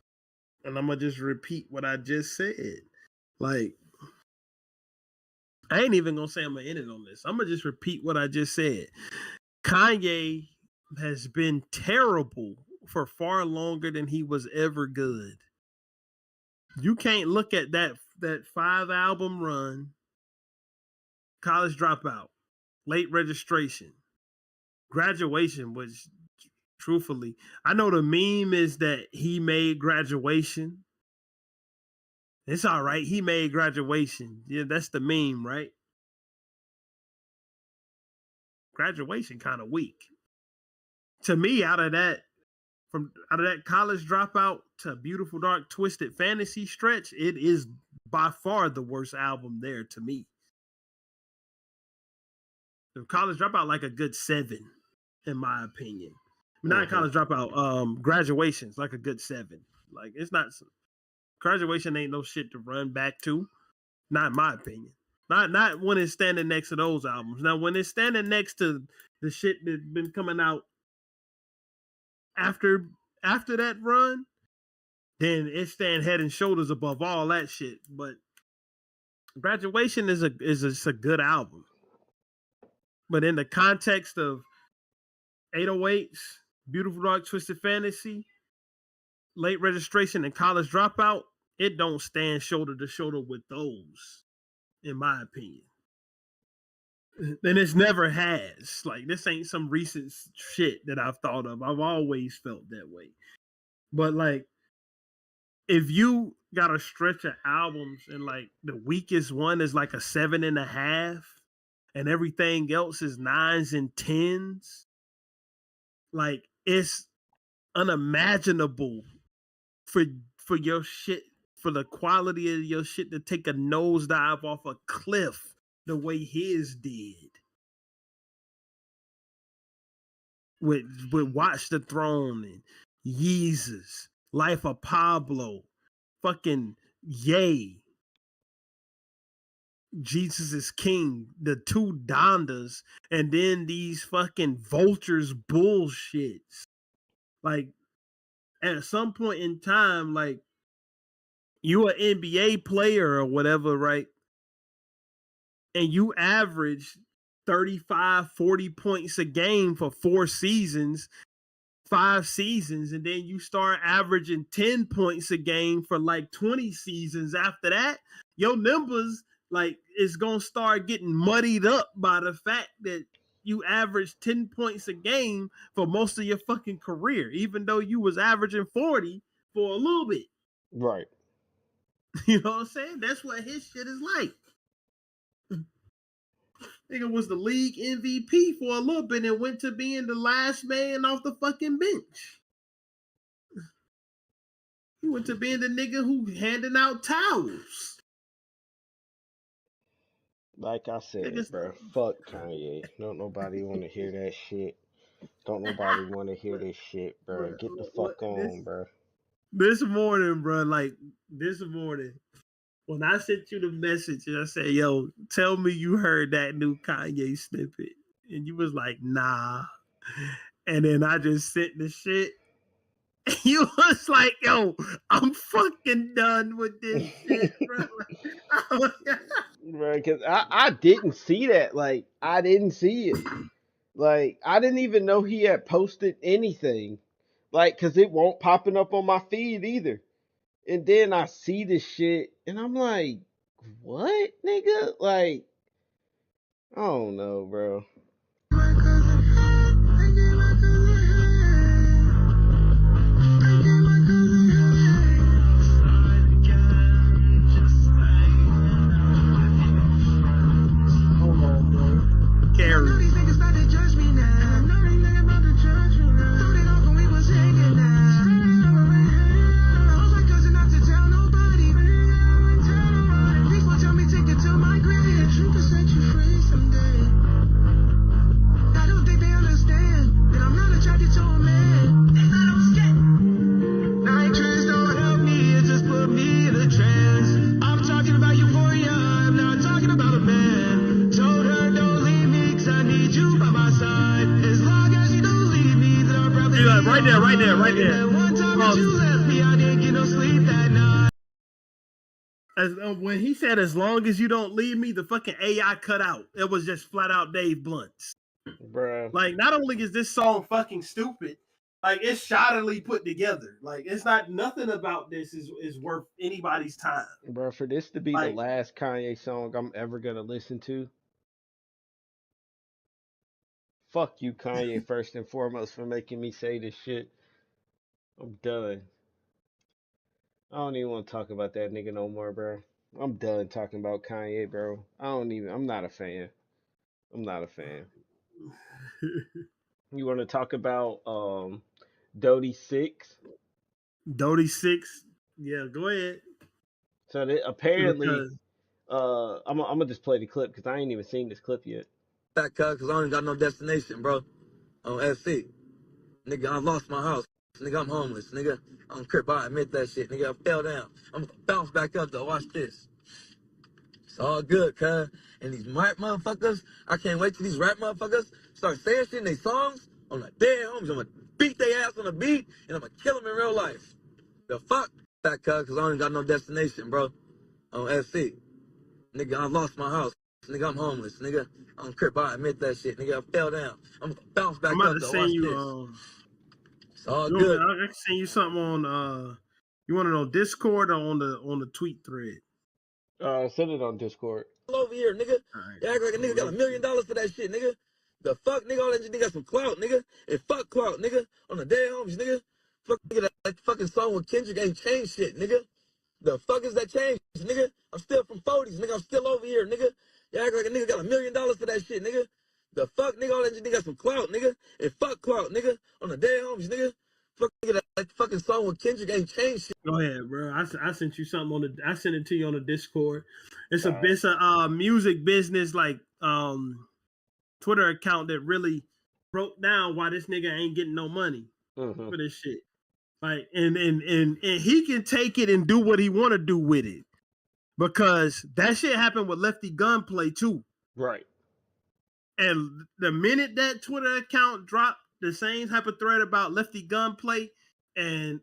and I'm gonna just repeat what I just said. Like I ain't even gonna say I'm gonna end it on this. I'm gonna just repeat what I just said. Kanye has been terrible for far longer than he was ever good. You can't look at that 5 album run, College Dropout, Late Registration, Graduation, which truthfully, I know the meme is that he made Graduation. It's all right. He made Graduation. Yeah, that's the meme, right? Graduation kind of weak. To me, out of that from out of that College Dropout to Beautiful Dark Twisted Fantasy stretch, it is by far the worst album there to me. The College Dropout like a good 7, in my opinion. Not College Dropout. Graduation's like a good 7. Like it's not. Graduation ain't no shit to run back to. Not in my opinion. Not when it's standing next to those albums. Now when it's standing next to the shit that's been coming out after that run, then it's stand head and shoulders above all that shit. But Graduation is a good album. But in the context of 808s, Beautiful Dark Twisted Fantasy, Late Registration, and College Dropout, it don't stand shoulder to shoulder with those, in my opinion. And it's never has. Like, this ain't some recent shit that I've thought of. I've always felt that way. But, like, if you got a stretch of albums and, like, the weakest one is like a 7.5 and everything else is 9s and 10s, like, it's unimaginable for your shit, for the quality of your shit to take a nosedive off a cliff the way his did. With Watch the Throne and Yeezus, Life of Pablo, fucking Yay, Jesus is King, the 2 Dondas, and then these fucking Vultures bullshits. Like, at some point in time, like, you an NBA player or whatever, right? And you average 35, 40 points a game for 4 seasons, 5 seasons, and then you start averaging 10 points a game for like 20 seasons after that, your numbers, like, is going to start getting muddied up by the fact that you average 10 points a game for most of your fucking career, even though you was averaging 40 for a little bit. Right. You know what I'm saying? That's what his shit is like. Nigga was the league MVP for a little bit and went to being the last man off the fucking bench. He went to being the nigga who handing out towels. Like I said, bro, fuck Kanye. Don't nobody want to hear that shit. Don't nobody want to hear this shit, bro. Get the fuck on, bro. This morning, bro, when I sent you the message and I said, yo, tell me you heard that new Kanye snippet. And you was like, nah. And then I just sent the shit. And you was like, yo, I'm fucking done with this shit, bro. Bro, because I didn't see that. Like, I didn't see it. Like, I didn't even know he had posted anything. Like, because it won't popping up on my feed either. And then I see this shit, and I'm like, what, nigga? Like, I don't know, bro. Right there. When he said, as long as you don't leave me, the fucking AI cut out. It was just flat out Dave Blunts. Bruh. Like, not only is this song fucking stupid, like, it's shoddily put together. Like, it's not, nothing about this is worth anybody's time. Bro, for this to be the last Kanye song I'm ever gonna listen to, fuck you, Kanye, first and foremost, for making me say this shit. I'm done. I don't even want to talk about that nigga no more, bro. I'm done talking about Kanye, bro. I'm not a fan. I'm not a fan. You want to talk about Dodie 6. Dodie 6. Yeah, go ahead. So apparently, Because I'm gonna just play the clip because I ain't even seen this clip yet. Back cuz I don't got no destination, bro. On SC. Nigga, I lost my house. Nigga, I'm homeless. Nigga, I don't care about I admit that shit. Nigga, I fell down. I'm gonna bounce back up though. Watch this. It's all good, cuz. And these rap motherfuckers, I can't wait till these rap motherfuckers start saying shit in their songs on the dead homies. I'm gonna beat their ass on the beat and I'm gonna kill them in real life. The fuck? Back cuz I don't got no destination, bro. On SC. Nigga, I lost my house. Nigga, I'm homeless. Nigga, I don't care about I admit that shit. Nigga, I fell down. I'm gonna bounce back I'm about up to though. send Watch you this. It's all you want me, good. I can send you something on you want it on Discord or on the tweet thread? Send it on Discord. Over here, nigga. All right. You act like a nigga got $1 million for that shit, nigga. The fuck, nigga, all that shit, nigga got some clout, nigga. And fuck clout, nigga. On the dead homies, nigga. Fuck, nigga, that fucking song with Kendrick ain't changed shit, nigga. The fuck is that change, nigga? I'm still from 40s, nigga. I'm still over here, nigga. You act like a nigga got $1 million for that shit, nigga. The fuck, nigga, all that shit, nigga got some clout, nigga. And fuck clout, nigga. On the dead homies, nigga. Fuck, nigga, that fucking song with Kendrick ain't changed shit. Go ahead, bro. I sent you something on the. I sent it to you on the Discord. It's All right. a music business like Twitter account that really broke down why this nigga ain't getting no money Mm-hmm. for this shit. Like and he can take it and do what he want to do with it because that shit happened with Lefty Gunplay too. Right. And the minute that Twitter account dropped the same type of thread about Lefty Gunplay and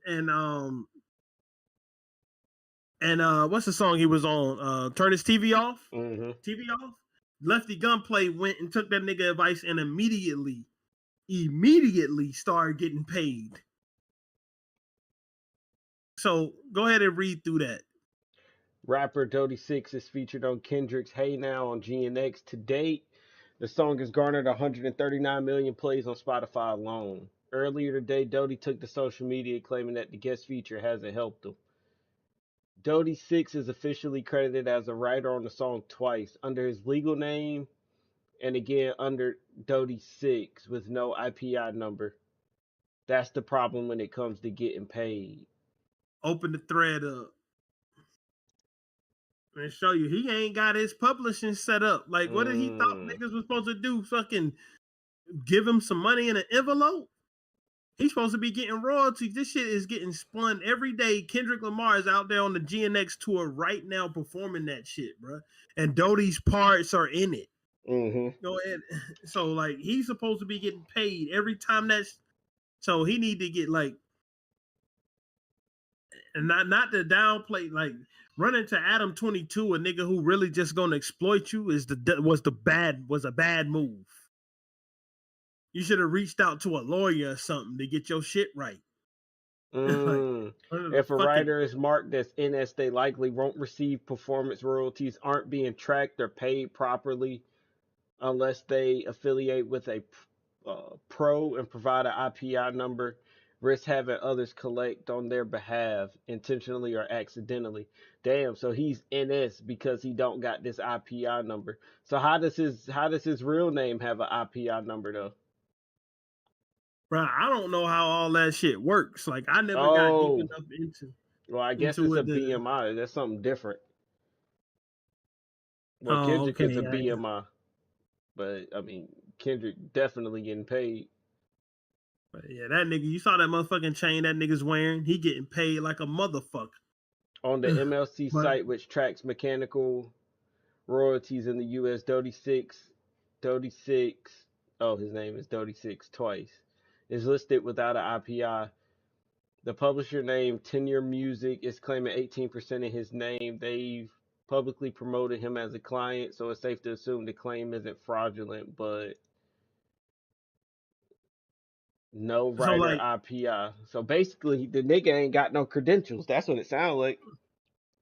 what's the song he was on? Turn his TV off. Mm-hmm. TV off. Lefty Gunplay went and took that nigga advice and immediately started getting paid. So go ahead and read through that. Rapper Dodie 6 is featured on Kendrick's Hey Now on GNX. To date, the song has garnered 139 million plays on Spotify alone. Earlier today, Dodie took to social media claiming that the guest feature hasn't helped him. Dodie 6 is officially credited as a writer on the song twice, under his legal name and again under Dodie 6 with no IPI number. That's the problem when it comes to getting paid. Open the thread up and show you he ain't got his publishing set up. Like, what did he thought niggas was supposed to do? Fucking give him some money in an envelope? He's supposed to be getting royalties. This shit is getting spun every day. Kendrick Lamar is out there on the GNX tour right now performing that shit, bro. And Dodie's parts are in it. Mm-hmm. Go ahead. So, like, he's supposed to be getting paid every time that's. So he need to get like, and not to downplay, like running to Adam 22, a nigga who really just gonna exploit you was a bad move. You should have reached out to a lawyer or something to get your shit right. Like, if a writer is marked as NS, they likely won't receive performance royalties, aren't being tracked or paid properly unless they affiliate with a pro and provide an IPI number, risk having others collect on their behalf intentionally or accidentally. Damn, so he's NS because he don't got this IPI number. So how does his real name have an IPI number though? Bro, I don't know how all that shit works. Like, I never got deep enough into. Well, I guess it's a BMI. That's something different. Well, Kendrick is a BMI, but I mean, Kendrick definitely getting paid. But yeah, that nigga, you saw that motherfucking chain that nigga's wearing? He getting paid like a motherfucker. On the MLC site, which tracks mechanical royalties in the U.S., Dodie 6, oh, his name is Dodie 6 twice, is listed without an IPI. The publisher name Tenure Music is claiming 18% of his name. They've publicly promoted him as a client, so it's safe to assume the claim isn't fraudulent, but no writer IPI. So basically, the nigga ain't got no credentials. That's what it sounds like.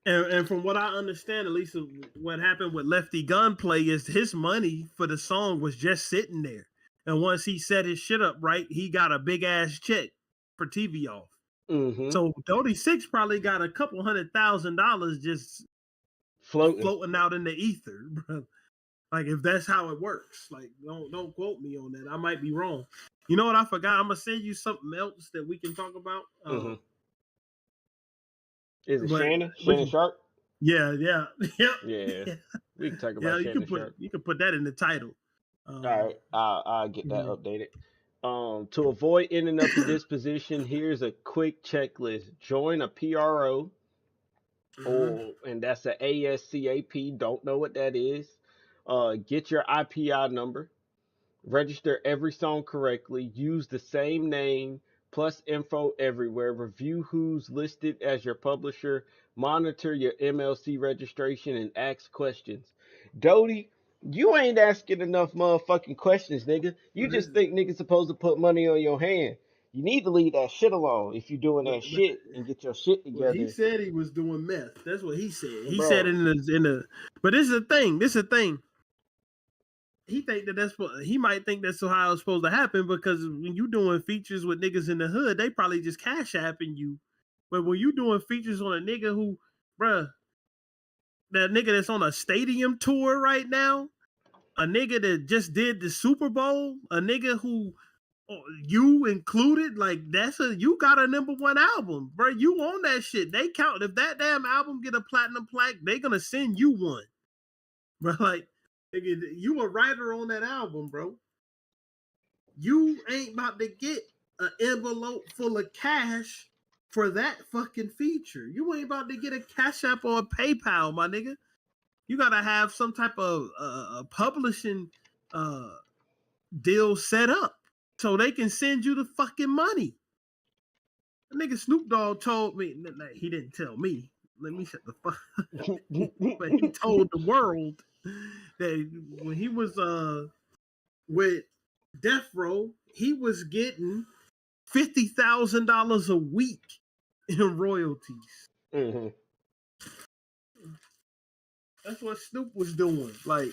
And from what I understand, at least what happened with Lefty Gunplay is his money for the song was just sitting there. And once he set his shit up right, he got a big ass check for TV off. Mm-hmm. So Dodie 6 probably got a couple $100,000 just floating out in the ether, bro. Like, if that's how it works, like, don't quote me on that. I might be wrong. You know what I forgot? I'm gonna send you something else that we can talk about. Is it But Shannon? we Shannon can, Sharp? yeah, Yeah. yeah. We can talk Yeah, about Shannon Sharp. you can put that in the title. All right, I'll get that Mhm. updated. To avoid ending up in this position, here's a quick checklist. Join a PRO, and that's a ASCAP. Don't know what that is. Get your IPI number. Register every song correctly. Use the same name plus info everywhere. Review who's listed as your publisher. Monitor your MLC registration and ask questions. Doty, you ain't asking enough motherfucking questions, nigga. You But, just think niggas supposed to put money on your hand. You need to leave that shit alone if you doing that but shit and get your shit well, he together. said he was doing meth. That's what he said. He said Bro, it in the. But this is the thing. This is the thing. He think he might think that's how it's supposed to happen because when you doing features with niggas in the hood, they probably just cash apping you. But when you doing features on a nigga who, bruh, that nigga that's on a stadium tour right now, a nigga that just did the Super Bowl, a nigga who you included, like you got a #1 album, bro. You on that shit. They count if that damn album get a platinum plaque, they gonna send you one, bro. Like, nigga, you a writer on that album, bro. You ain't about to get an envelope full of cash for that fucking feature. You ain't about to get a Cash App or a PayPal, my nigga. You gotta have some type of publishing deal set up so they can send you the fucking money. The nigga Snoop Dogg told me, he didn't tell me. Let me shut the fuck up. But he told the world that when he was with Death Row, he was getting $50,000 a week in royalties. mm-hmm. That's what Snoop was doing. Like,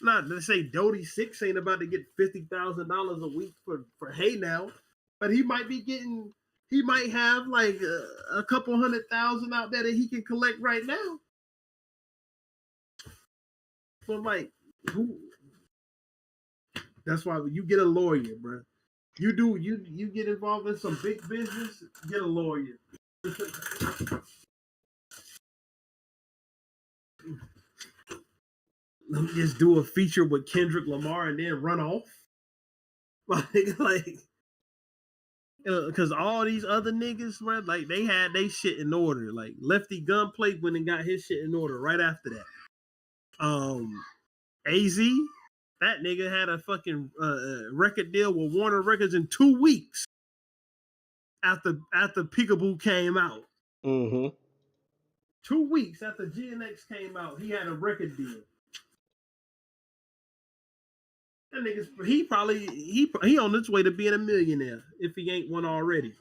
not to say Doty Six ain't about to get $50,000 a week for Hey Now, but he might be getting. He might have like a couple 100,000 out there that he can collect right now. So like, who? That's why you get a lawyer, bro. You get involved in some big business, get a lawyer. Let me just do a feature with Kendrick Lamar and then run off. Like, because all these other niggas, bro, like they had they shit in order. Like Lefty Gunplay went and got his shit in order right after that. AZ, that nigga had a fucking record deal with Warner Records in 2 weeks after Peekaboo came out. Mm-hmm. 2 weeks after GNX came out, he had a record deal. That nigga's he on his way to being a millionaire if he ain't one already.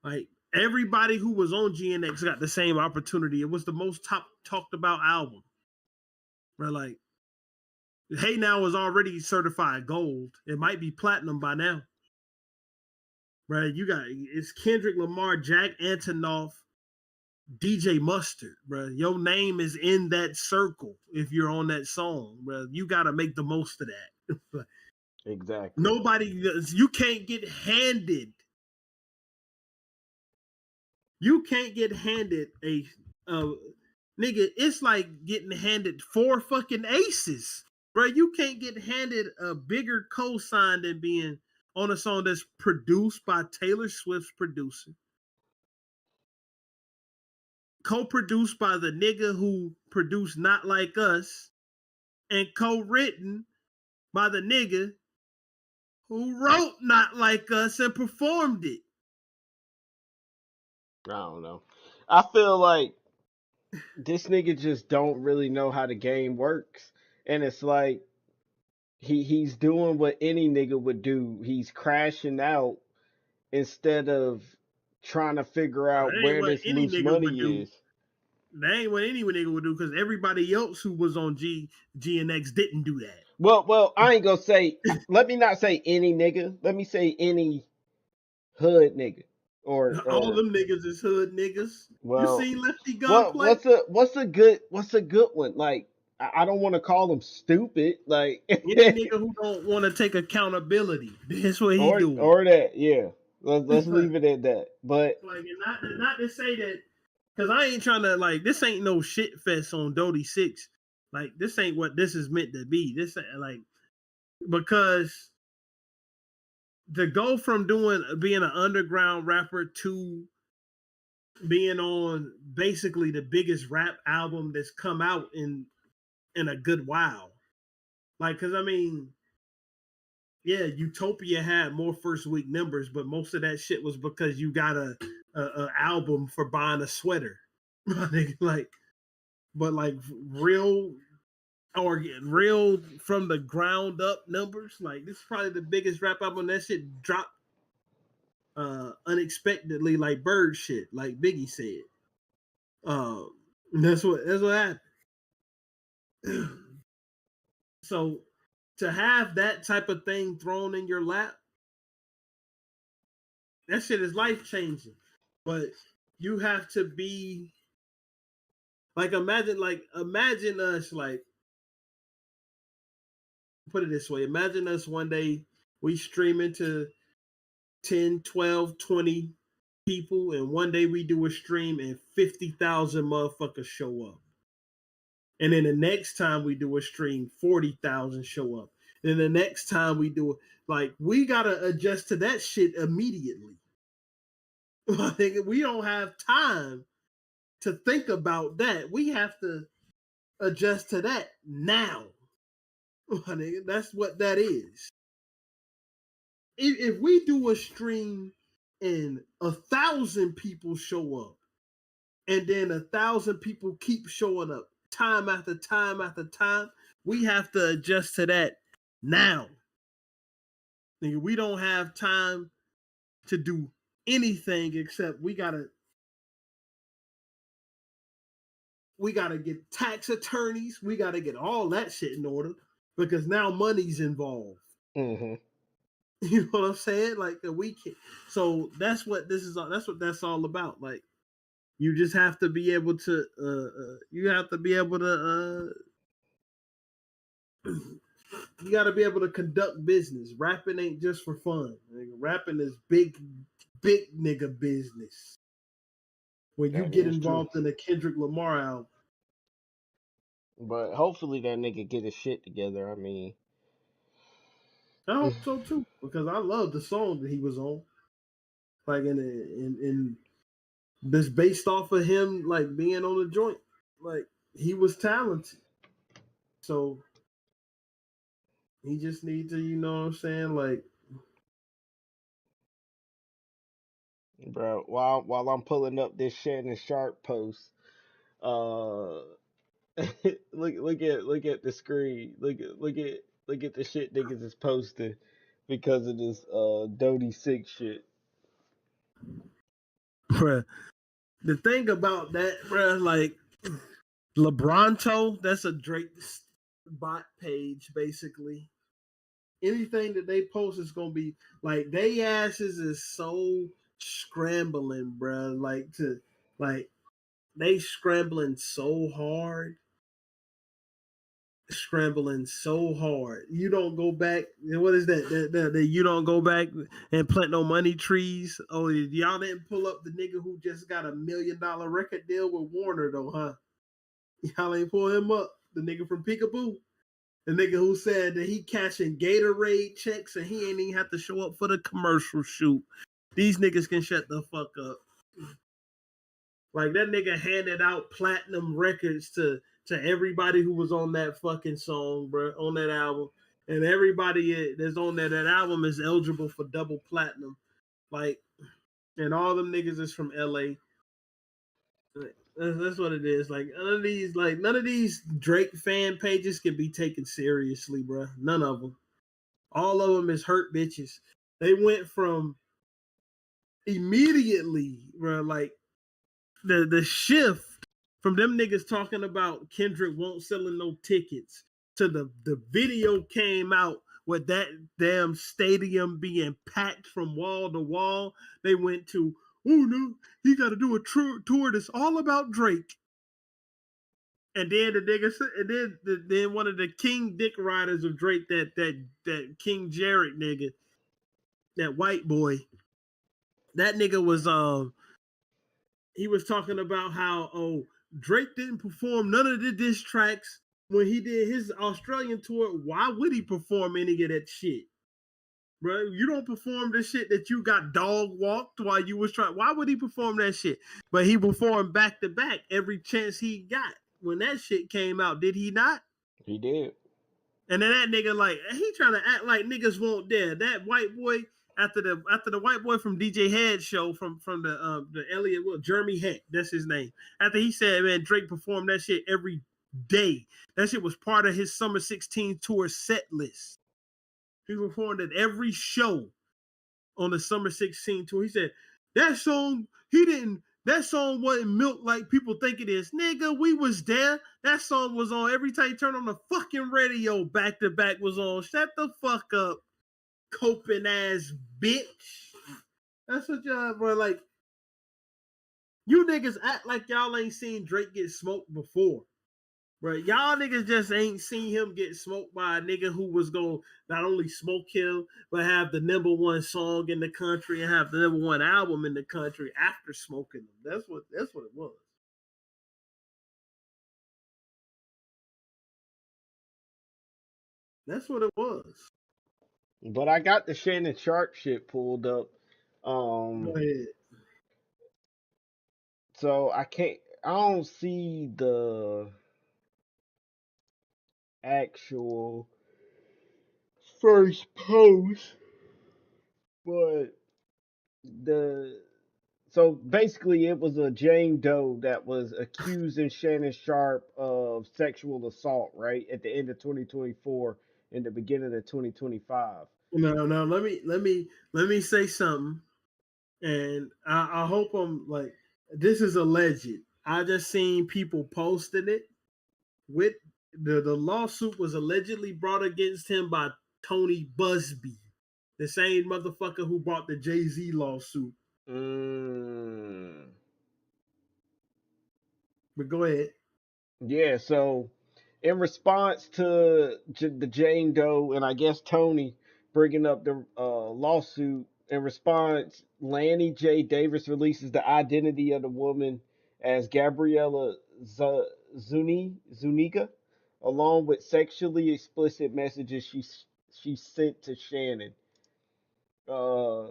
Like everybody who was on GNX got the same opportunity. It was the most talked about album. Right, like Hey Now was already certified gold. It might be platinum by now. Right, it's Kendrick Lamar, Jack Antonoff, DJ Mustard, bro. Your name is in that circle if you're on that song, bro. You got to make the most of that. Exactly. You can't get handed. You can't get handed a nigga. It's like getting handed 4 fucking aces, bro. You can't get handed a bigger cosign than being on a song that's produced by Taylor Swift's producer. Co-produced by the nigga who produced Not Like Us, and co-written by the nigga who wrote Not Like Us and performed it. I don't know. I feel like this nigga just don't really know how the game works. And it's like he's doing what any nigga would do. He's crashing out instead of trying to figure out That ain't where what this any loose nigga would money do. is. That ain't what any nigga would do because everybody else who was on GNX didn't do that. Well, I ain't gonna say. Let me not say any nigga. Let me say any hood nigga. All them niggas is hood niggas. You Well, seen Lefty Gunplay? what's a good one? Like I don't want to call him stupid, like Any nigga who don't want to take accountability, that's what he doing. or that, yeah. Let's like, leave it at that. But not to say that, because I ain't trying to like this ain't no shit fest on Dodie 6. Like this ain't what this is meant to be. This ain't like because to go from being an underground rapper to being on basically the biggest rap album that's come out in a good while. Like, cause I mean, yeah, Utopia had more first week numbers, but most of that shit was because you got a album for buying a sweater. like, but like real from the ground up numbers, like this is probably the biggest rap album. That shit dropped unexpectedly, like bird shit, like Biggie said. That's what happened. So to have that type of thing thrown in your lap, that shit is life changing. But you have to be like imagine us like put it this way. Imagine us one day we streaming to 10, 12, 20 people, and one day we do a stream and 50,000 motherfuckers show up. And then the next time we do a stream, 40,000 show up. And then the next time we do it, like we gotta adjust to that shit immediately. Like we don't have time to think about that. We have to adjust to that now. That's what that is. If we do a stream and 1,000 people show up, and then 1,000 people keep showing up time after time after time, we have to adjust to that now. We don't have time to do anything except we gotta get tax attorneys. We gotta get all that shit in order because now money's involved. mm-hmm. You know what I'm saying? Like we can. So that's what this is. That's what that's all about. Like you just have to be able to. You have to be able to. You got to be able to conduct business. Rapping ain't just for fun. Like, rapping is big nigga business. When you get involved in a Kendrick Lamar album. But hopefully that nigga get his shit together. I mean, I hope so too, because I love the song that he was on. Like in this based off of him like being on the joint. Like he was talented. So he just needs to, you know what I'm saying? Like bro, while I'm pulling up this Shannon Sharp post, uh look at the screen. Look at the shit niggas is posting because of this Dodie 6 shit. bruh, the thing about that, bruh, like LeBronto, that's a Drake bot page, basically. Anything that they post is gonna be like they asses is so scrambling, bruh. Like they scrambling so hard. You don't go back. What is that? You don't go back and plant no money trees. Oh, y'all didn't pull up the nigga who just got $1 million record deal with Warner though, huh? Y'all ain't pull him up. The nigga from Peekaboo. The nigga who said that he cashing Gatorade checks and he ain't even have to show up for the commercial shoot. These niggas can shut the fuck up. Like that nigga handed out platinum records to everybody who was on that fucking song, bro, on that album. And everybody that's on that album is eligible for double platinum. Like, and all them niggas is from LA. That's what it is. Like none of these Drake fan pages can be taken seriously, bro. None of them. All of them is hurt bitches. They went from immediately, bro, like the shift from them niggas talking about Kendrick won't selling no tickets to the video came out with that damn stadium being packed from wall to wall. They went to, oh no, he got to do a tour that's all about Drake. And then the nigga, and then one of the King Dick riders of Drake, that King Jared nigga, that white boy, that nigga was he was talking about how Drake didn't perform none of the diss tracks when he did his Australian tour. Why would he perform any of that shit? Bro, you don't perform the shit that you got dog walked while you was trying. Why would he perform that shit? But he performed back to back every chance he got. When that shit came out, did he not? He did. And then that nigga, like, he trying to act like niggas won't dare. That white boy, after the white boy from DJ Head show from the Elliot Jeremy Heck, that's his name. After he said, man, Drake performed that shit every day. That shit was part of his Summer 16 tour set list. He performed at every show on the Summer 16 tour. He said, that song wasn't milk like people think it is. Nigga, we was there. That song was on every time you turn on the fucking radio, back to back was on. Shut the fuck up, coping ass bitch. That's what y'all, bro. Like, you niggas act like y'all ain't seen Drake get smoked before. Bro, y'all niggas just ain't seen him get smoked by a nigga who was gonna not only smoke him, but have the number one song in the country and have the number one album in the country after smoking him. That's what it was. That's what it was. But I got the Shannon Sharp shit pulled up. Go ahead. So I don't see the actual first post, but the so basically it was a Jane Doe that was accusing Shannon Sharp of sexual assault, right? At the end of 2024 and the beginning of 2025. No, let me say something, and I hope I'm like, this is alleged. I just seen people posting it with the lawsuit was allegedly brought against him by Tony Busby, the same motherfucker who brought the Jay-Z lawsuit. But go ahead. Yeah, so in response to the Jane Doe and I guess Tony bringing up the lawsuit, in response, Lanny J. Davis releases the identity of the woman as Gabriella Zuniga, along with sexually explicit messages she sent to Shannon. Uh,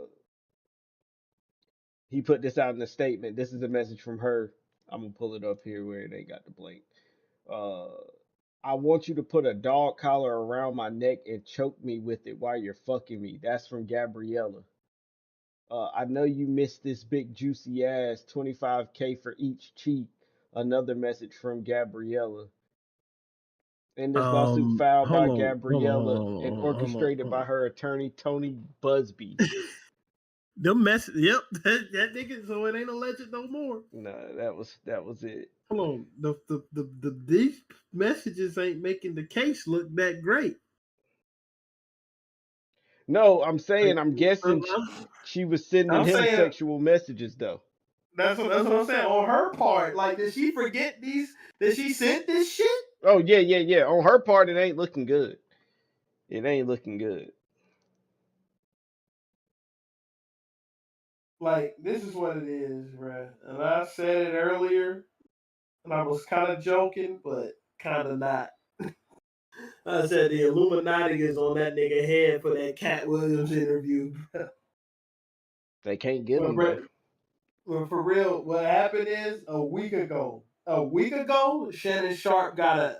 he put this out in a statement. This is a message from her. I'm gonna pull it up here where they got the blank. Uh, I want you to put a dog collar around my neck and choke me with it while you're fucking me. That's from Gabriella. I know you missed this big juicy ass, 25K for each cheek. Another message from Gabriella. In this lawsuit filed by Gabriella and orchestrated by her attorney Tony Busby. Yep, that nigga. So it ain't alleged no more. No, that was it. Hold on, these messages ain't making the case look that great. No, I'm saying, Like, I'm guessing she was sending him sexual messages though. That's what I'm saying. On her part, like, did she forget these? Did she send this shit? Oh yeah. On her part, it ain't looking good. It ain't looking good. Like, this is what it is, bruh. And I said it earlier, and I was kind of joking, but kind of not. I said the Illuminati is on that nigga head for that Cat Williams interview. They can't get him though. Well, for real, what happened is a week ago, Shannon Sharp got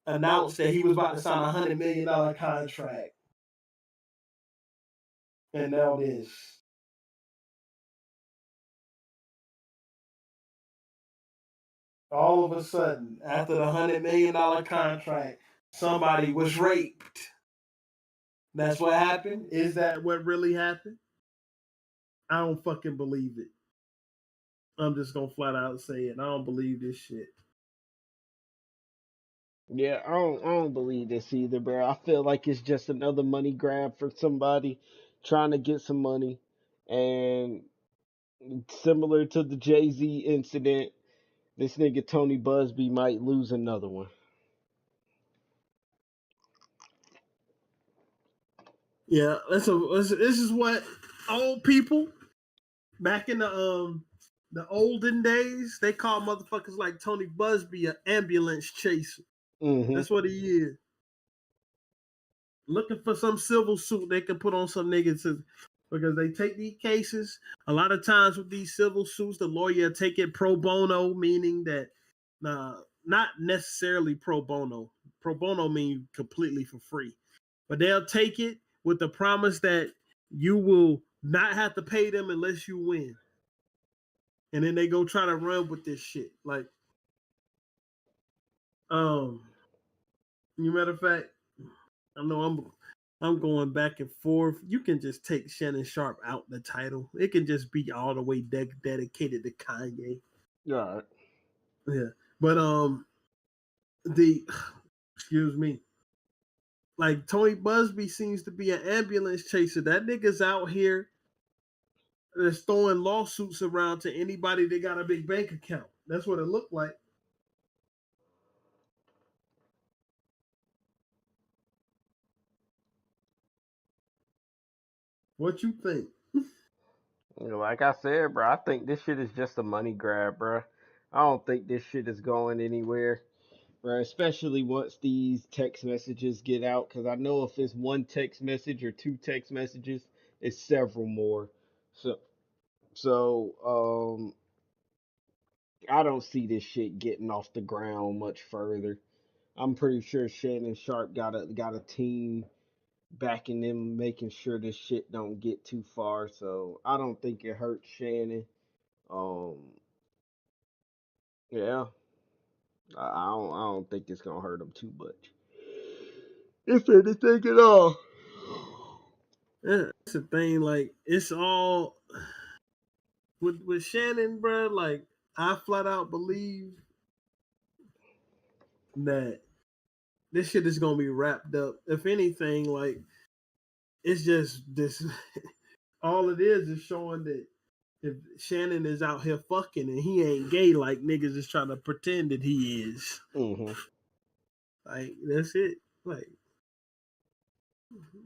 announced that he was about to sign $100 million contract, and now this. All of a sudden, after the $100 million contract, somebody was raped. That's what happened? Is that what really happened? I don't fucking believe it. I'm just gonna flat out say it. I don't believe this shit. Yeah, I don't believe this either, bro. I feel like it's just another money grab for somebody trying to get some money, and similar to the Jay-Z incident, This nigga Tony Busby might lose another one. Yeah, this is what old people back in the olden days they call motherfuckers like Tony Busby an ambulance chaser. Mm-hmm. That's what he is. Looking for some civil suit they can put on some niggas because they take these cases. A lot of times with these civil suits, the lawyer take it pro bono, meaning that not necessarily pro bono. Pro bono means completely for free, but they'll take it with the promise that you will not have to pay them unless you win. And then they go try to run with this shit. Like, you matter of fact, I know I'm going back and forth. You can just take Shannon Sharp out the title. It can just be all the way dedicated to Kanye. All right. Yeah, but the excuse me, like Tony Busby seems to be an ambulance chaser. That nigga's out here that's throwing lawsuits around to anybody that got a big bank account. That's what it looked like. What you think? Like I said, bro, I think this shit is just a money grab, bro. I don't think this shit is going anywhere, bro. Especially once these text messages get out, because I know if it's one text message or two text messages, it's several more. So, so I don't see this shit getting off the ground much further. I'm pretty sure Shannon Sharp got a team backing them, making sure this shit don't get too far. So I don't think it hurts Shannon. Um, yeah, I don't think it's gonna hurt him too much, if anything at all. Yeah, that's the thing. Like it's all with Shannon, bro. Like I flat out believe that this shit is gonna be wrapped up. If anything, like it's just this. All it is showing that if Shannon is out here fucking and he ain't gay, like niggas is trying to pretend that he is. Hmm. Like that's it. Like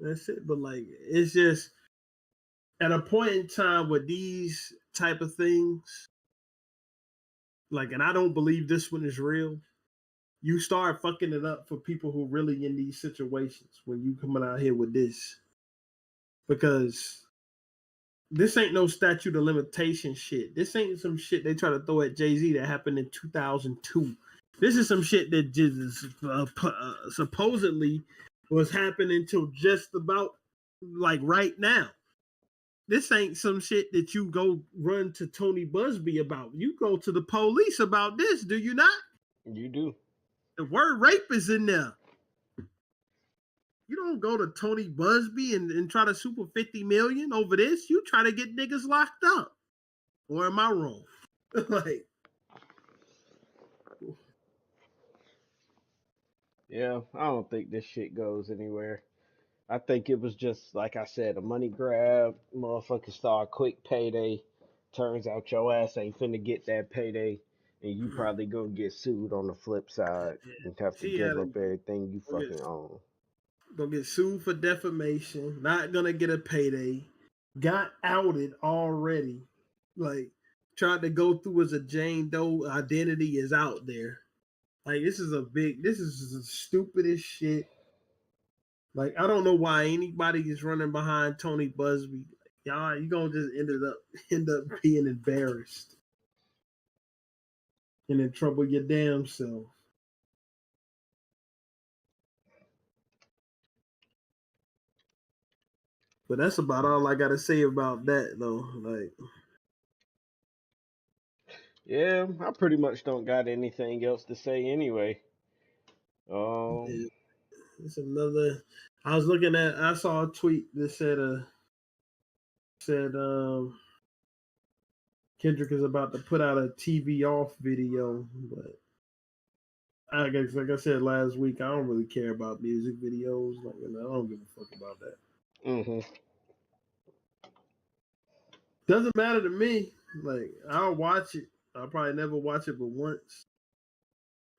that's it. But like it's just at a point in time with these type of things, like, and I don't believe this one is real. You start fucking it up for people who really in these situations when you coming out here with this because this ain't no statute of limitation shit. This ain't some shit they try to throw at Jay-Z that happened in 2002. This is some shit that just supposedly was happening till just about like right now. This ain't some shit that you go run to Tony Busby about. You go to the police about this, do you not? You do. The word rape is in there. You don't go to Tony Busby and try to super 50 million over this. You try to get niggas locked up. Or am I wrong? Like, Yeah, I don't think this shit goes anywhere. I think it was just like I said, a money grab. Motherfuckers saw a quick payday. Turns out your ass ain't finna get that payday, and you probably gonna get sued on the flip side and have to she had give a up everything you gonna get, fucking own. gonna get sued for defamation, not gonna get a payday, got outed already. Like, tried to go through as a Jane Doe identity is out there. Like, this is the stupidest shit. Like, I don't know why anybody is running behind Tony Busby. Y'all, you gonna just end up being embarrassed and in trouble your damn self. But that's about all I gotta say about that, though. Like, Yeah, I pretty much don't got anything else to say anyway. yeah, it's another. I was looking at. I saw a tweet that said Kendrick is about to put out a TV off video, but I guess like I said last week, I don't really care about music videos. Like, I don't give a fuck about that. Hmm. Doesn't matter to me. Like, I'll watch it. I'll probably never watch it but once.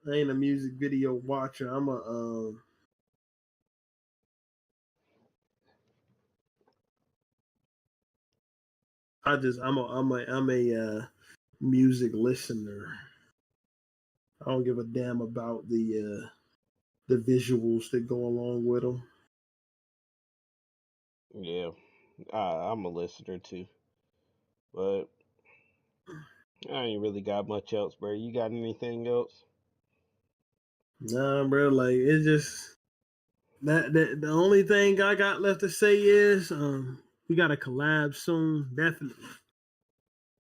I ain't a music video watcher. I'm a I'm a music listener. I don't give a damn about the visuals that go along with them. Yeah, I'm a listener too, but I ain't really got much else, bro. You got anything else? Nah, bro. Like it's just that the only thing I got left to say is we got to collab soon, definitely.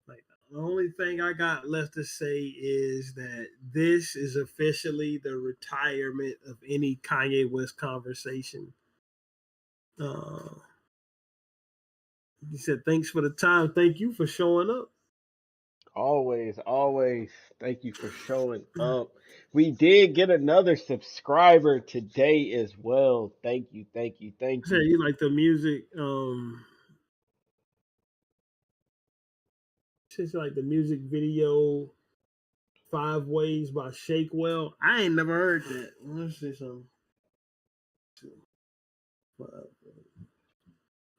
Like the only thing I got left to say is that this is officially the retirement of any Kanye West conversation. He said, "Thanks for the time. Thank you for showing up." Always, always. Thank you for showing up. We did get another subscriber today as well. Thank you, thank you, thank Said you. you like the music. Says like the music video 5 Ways by Shakewell. I ain't never heard that. Let's see something. I'll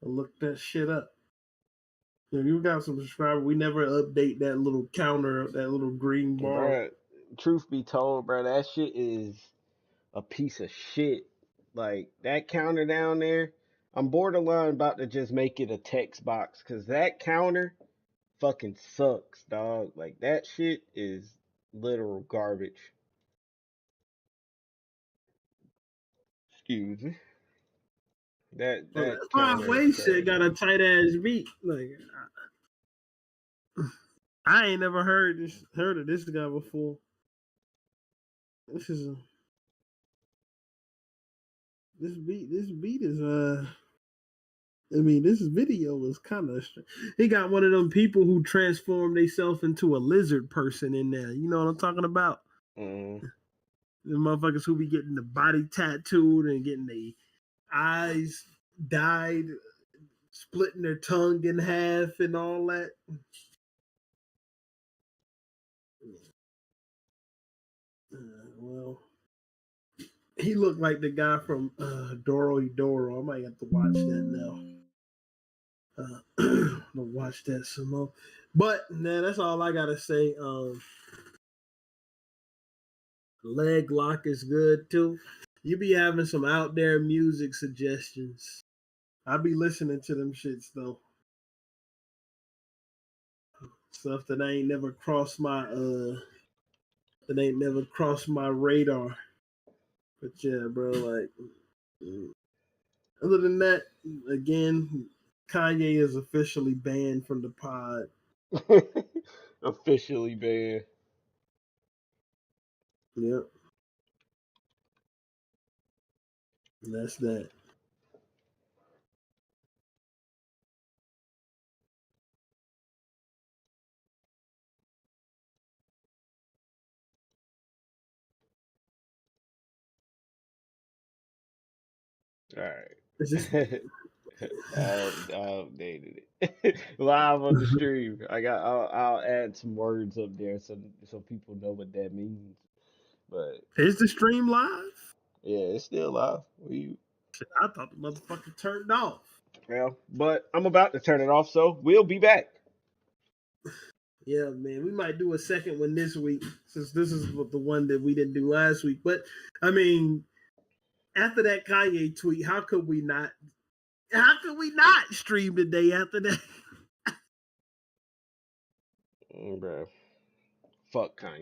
look that shit up. If you got some subscribers, we never update that little counter, that little green bar. Bruh, truth be told, bruh, that shit is a piece of shit. Like, that counter down there, I'm borderline about to just make it a text box, because that counter fucking sucks, dog. Like, that shit is literal garbage. Excuse me. Well, That that five counter is way shit trash. got a tight ass beat. Like I ain't never heard of this guy before. This is a this beat is I mean this video is kind of he got one of them people who transform themselves into a lizard person in there. You know what I'm talking about? Mm. The motherfuckers who be getting the body tattooed and getting the eyes dyed, splitting their tongue in half and all that. Well, he looked like the guy from Doro Doro. I might have to watch that now. I'm gonna watch that some more. But man, that's all I gotta say. Leg lock is good too. You be having some out there music suggestions. I be listening to them shits though. Stuff that ain't never crossed my radar. But yeah, bro, like other than that, again, Kanye is officially banned from the pod. Officially banned. Yep. And that's that. All It's just right. I updated it live on the stream. I'll add some words up there so people know what that means. But is the stream live? yeah, it's still live. We Shit, I thought the motherfucker turned off. well, but I'm about to turn it off, so we'll be back. Yeah, man. We might do a second one this week since this is the one that we didn't do last week. But I mean, after that Kanye tweet, how could we not stream today after that? Bro, fuck Kanye.